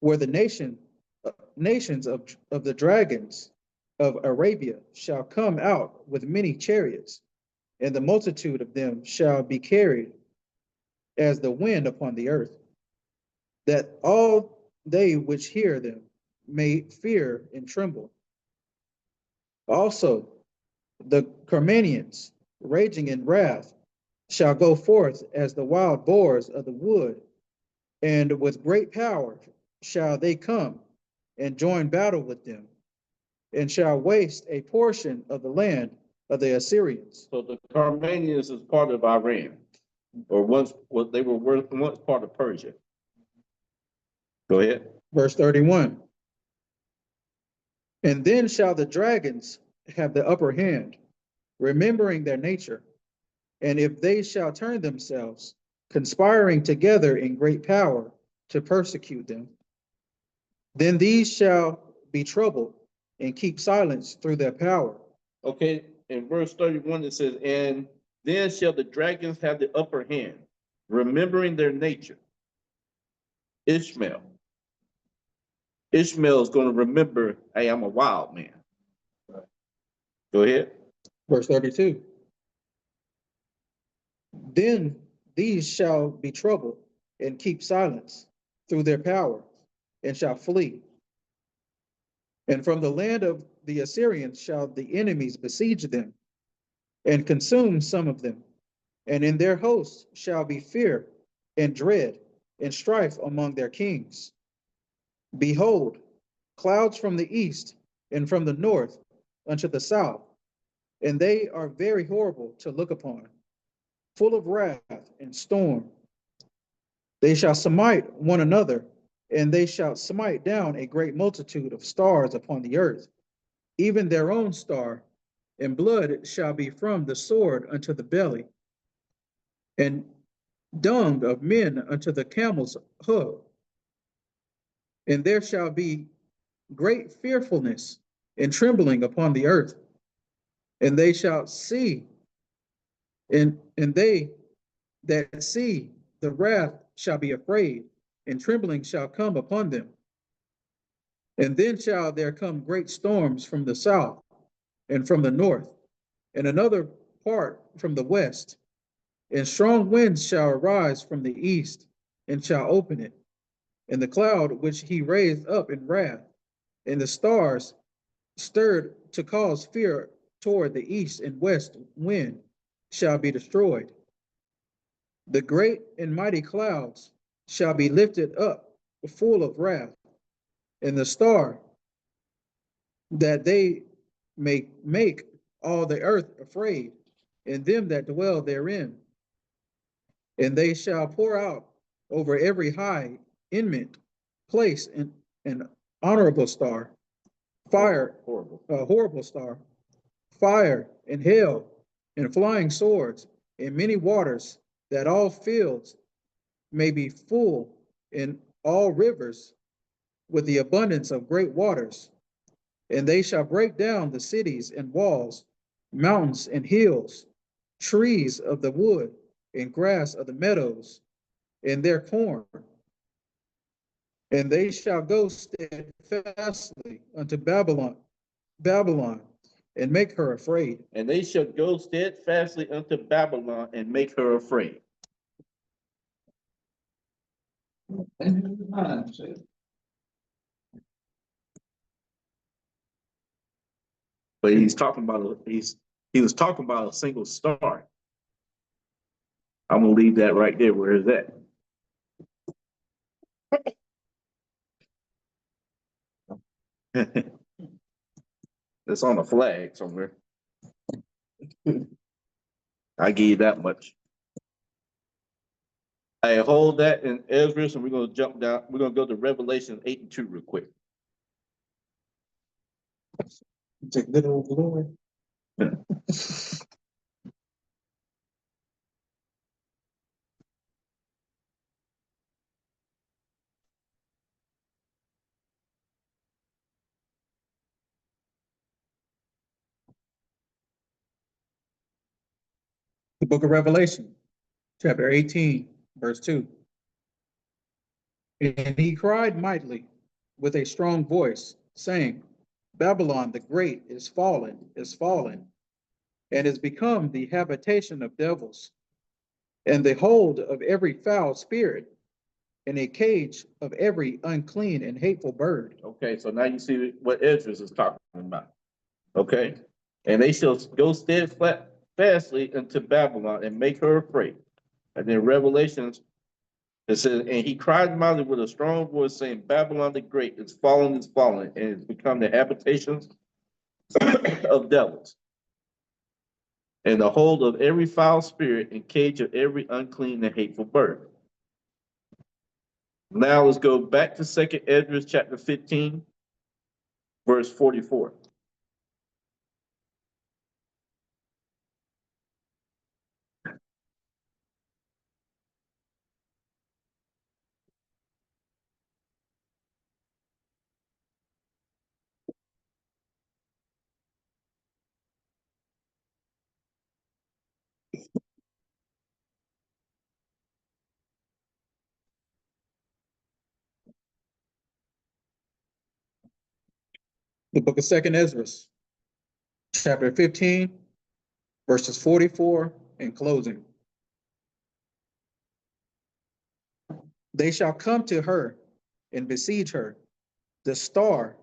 where the nations of the dragons of Arabia shall come out with many chariots, and the multitude of them shall be carried as the wind upon the earth, that all they which hear them may fear and tremble. Also, the Carmanians, raging in wrath, shall go forth as the wild boars of the wood, and with great power shall they come and join battle with them, and shall waste a portion of the land of the Assyrians. So the Carmanians is part of Iran, or once part of Persia. Go ahead. Verse 31. And then shall the dragons have the upper hand, remembering their nature. And if they shall turn themselves, conspiring together in great power to persecute them, then these shall be troubled and keep silence through their power. Okay, in verse 31 it says, and then shall the dragons have the upper hand, remembering their nature. Ishmael is going to remember, hey, I'm a wild man. Go ahead. Verse 32. Then these shall be troubled and keep silence through their power, and shall flee. And from the land of the Assyrians shall the enemies besiege them, and consume some of them. And in their hosts shall be fear and dread and strife among their kings. Behold, clouds from the east and from the north unto the south, and they are very horrible to look upon, full of wrath and storm. They shall smite one another, and they shall smite down a great multitude of stars upon the earth, even their own star, and blood shall be from the sword unto the belly, and dung of men unto the camel's hoof. And there shall be great fearfulness and trembling upon the earth, and they shall see, and they that see the wrath shall be afraid, and trembling shall come upon them. And then shall there come great storms from the south and from the north, and another part from the west, and strong winds shall arise from the east, and shall open it. And the cloud which he raised up in wrath, and the stars stirred to cause fear toward the east and west wind, shall be destroyed. The great and mighty clouds shall be lifted up, full of wrath, and the star, that they may make all the earth afraid, and them that dwell therein. And they shall pour out over every high eminent place an honorable star, fire, a horrible star, fire and hail and flying swords and many waters, that all fields may be full, and all rivers with the abundance of great waters. And they shall break down the cities and walls, mountains and hills, trees of the wood and grass of the meadows, and their corn. And they shall go steadfastly unto Babylon, and make her afraid. And they shall go steadfastly unto Babylon and make her afraid. But he's talking about he was talking about a single star. I'm gonna leave that right there. Where is that? It's on a flag somewhere. I give you that much. I hold that in Ezra, and we're gonna jump down. We're gonna go to Revelation 8 and 2 real quick. Take little glory. The book of Revelation, chapter 18, verse 2. And he cried mightily with a strong voice, saying, Babylon the great is fallen, and is become the habitation of devils, and the hold of every foul spirit, and a cage of every unclean and hateful bird. Okay, so now you see what Ezra is talking about. Okay, and they shall go steadfastly into Babylon and make her afraid. And then Revelations, it says, and he cried mightily with a strong voice, saying, Babylon the great is fallen, and it's become the habitations of devils, and the hold of every foul spirit, and cage of every unclean and hateful bird. Now let's go back to 2 Ezra chapter 15, verse 44. The book of 2nd Ezra, chapter 15, verses 44 and closing. They shall come to her and besiege her, the star,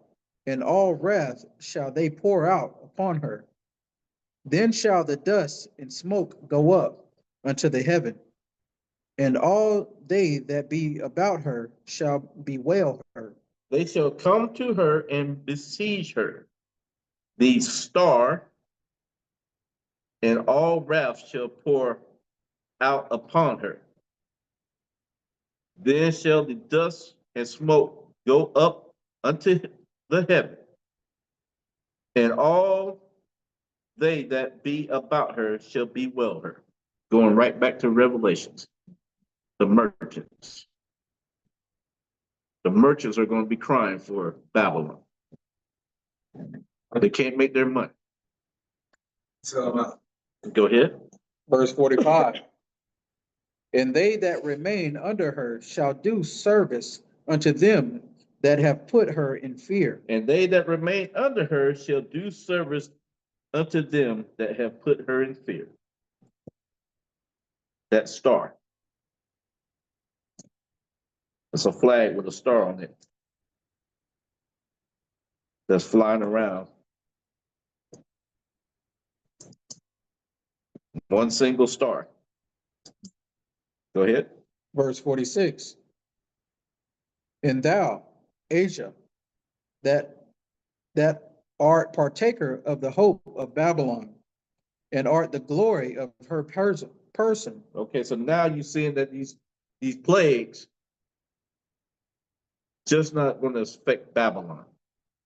and all wrath shall they pour out upon her. Then shall the dust and smoke go up unto the heaven, and all they that be about her shall bewail her. They shall come to her and besiege her. The star and all wrath shall pour out upon her. Then shall the dust and smoke go up unto the heaven, and all they that be about her shall bewail her. Going right back to Revelations. The merchants. The merchants are going to be crying for Babylon. They can't make their money. So, Go ahead. Verse 45. And they that remain under her shall do service unto them that have put her in fear. And they that remain under her shall do service unto them that have put her in fear. That star. It's a flag with a star on it that's flying around. One single star. Go ahead. Verse 46. And thou, Asia, that art partaker of the hope of Babylon, and art the glory of her person. Okay, so now you're seeing that these plagues just not going to affect Babylon.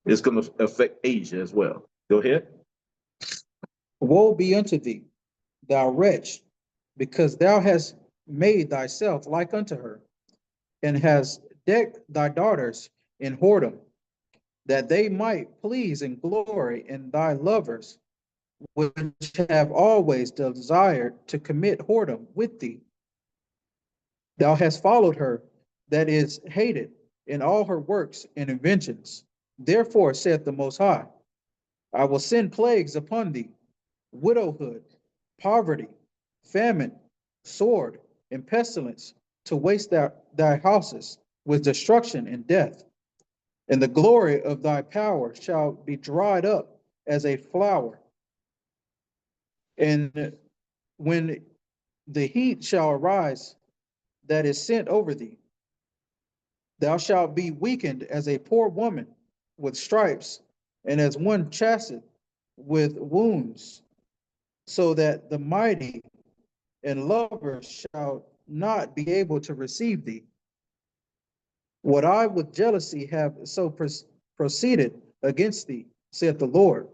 It's going to affect Asia as well. Go ahead. Woe be unto thee, thou wretch, because thou hast made thyself like unto her, and hast decked thy daughters in whoredom, that they might please and glory in thy lovers, which have always desired to commit whoredom with thee. Thou hast followed her that is hated in all her works and inventions. Therefore saith the Most High, I will send plagues upon thee, widowhood, poverty, famine, sword, and pestilence, to waste thy houses with destruction and death. And the glory of thy power shall be dried up as a flower. And when the heat shall arise that is sent over thee, thou shalt be weakened as a poor woman with stripes, and as one chastened with wounds, so that the mighty and lovers shall not be able to receive thee. What I with jealousy have so proceeded against thee, saith the Lord.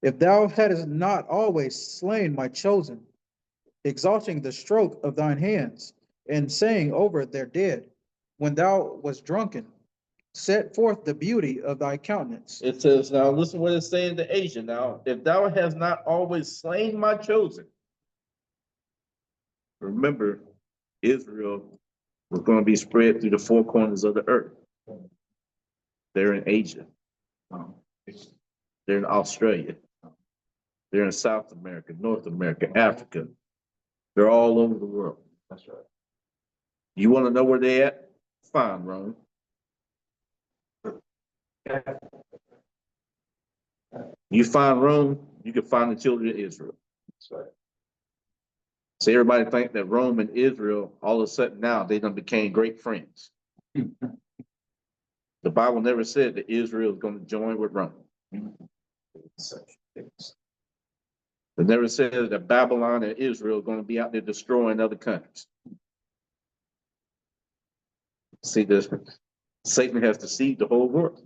If thou hadst not always slain my chosen, exalting the stroke of thine hands, and saying over their dead, when thou wast drunken, set forth the beauty of thy countenance. It says, now listen what it's saying to Asia. Now, if thou hast not always slain my chosen. Remember, Israel was going to be spread through the four corners of the earth. They're in Asia. They're in Australia. They're in South America, North America, Africa. They're all over the world. That's right. You want to know where they're at? Fine, Rome. You find Rome, you can find the children of Israel. That's right. So everybody think that Rome and Israel, all of a sudden now, they done became great friends. The Bible never said that Israel is going to join with Rome. It never said that Babylon and Israel are going to be out there destroying other countries. See this? Satan has deceived the whole world.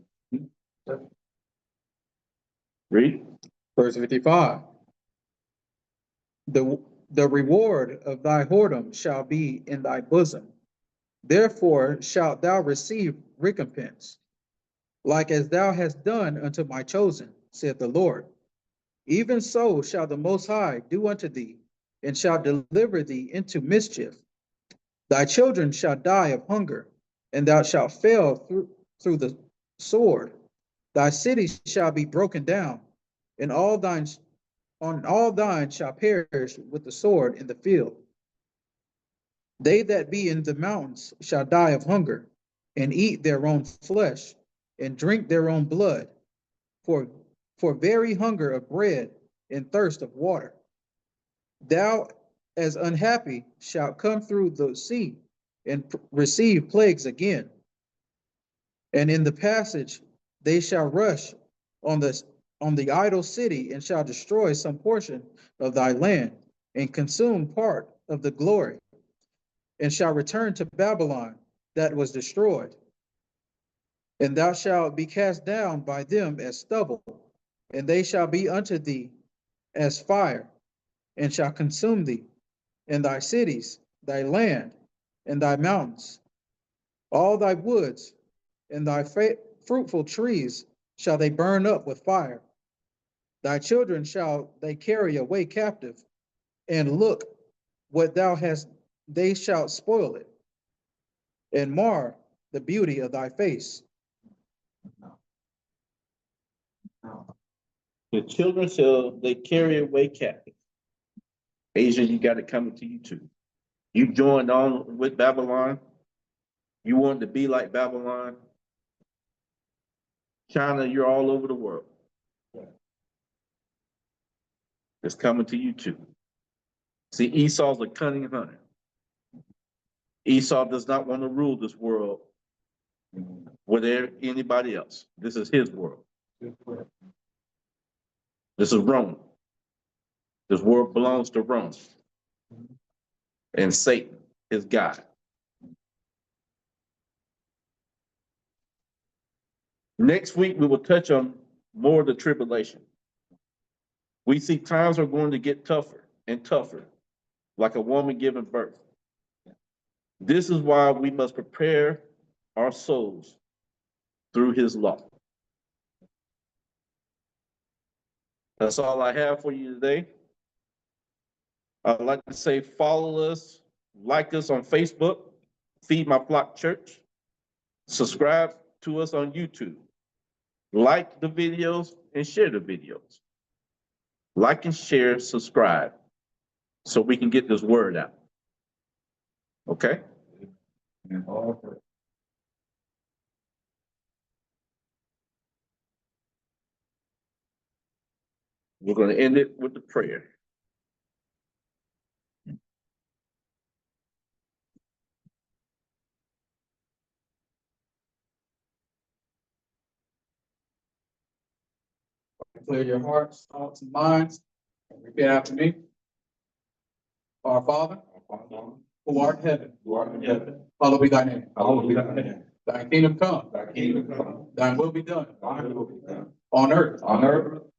Read. Verse 55. The reward of thy whoredom shall be in thy bosom. Therefore shalt thou receive recompense, like as thou hast done unto my chosen, saith the Lord. Even so shall the Most High do unto thee, and shall deliver thee into mischief. Thy children shall die of hunger, and thou shalt fail through the sword. Thy cities shall be broken down, and all thine shall perish with the sword in the field. They that be in the mountains shall die of hunger, and eat their own flesh, and drink their own blood, for very hunger of bread and thirst of water. Thou, as unhappy, shalt come through the sea, and receive plagues again. And in the passage they shall rush on the idle city, and shall destroy some portion of thy land, and consume part of the glory, and shall return to Babylon that was destroyed. And thou shalt be cast down by them as stubble, and they shall be unto thee as fire, and shall consume thee, and thy cities, thy land, and thy mountains. All thy woods and thy fruitful trees shall they burn up with fire. Thy children shall they carry away captive, and look what thou hast, they shall spoil it, and mar the beauty of thy face. The children shall they carry away captive. Asia, you got it coming to you too. You joined on with Babylon. You wanted to be like Babylon. China, you're all over the world. It's coming to you too. See, Esau's a cunning hunter. Esau does not want to rule this world with anybody else. This is his world. This is Rome. This world belongs to Rome. And Satan, his God. Next week, we will touch on more of the tribulation. We see times are going to get tougher and tougher, like a woman giving birth. This is why we must prepare our souls through his law. That's all I have for you today. I'd like to say follow us, like us on Facebook, Feed My Flock Church. Subscribe to us on YouTube. Like the videos, and share the videos. Like and share, subscribe, so we can get this word out. Okay? And all praise. We're going to end it with the prayer. Clear your hearts, thoughts, and minds, and repeat after me. Our Father, who art in heaven, hallowed be thy name. Thy kingdom come, thine will be done on earth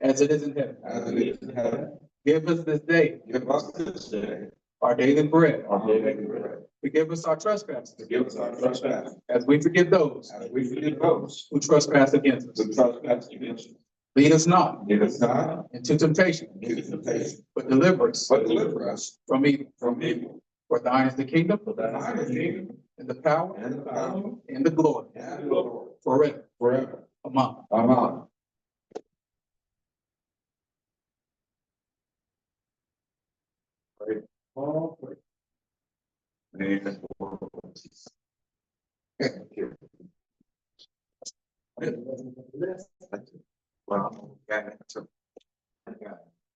as it is in heaven. Give us this day our daily bread. Forgive us our trespasses as we forgive those who trespass against us. Lead us not into temptation, but deliver us from evil. For thine is the kingdom, and the power, and the glory, forever. Amen. Wow.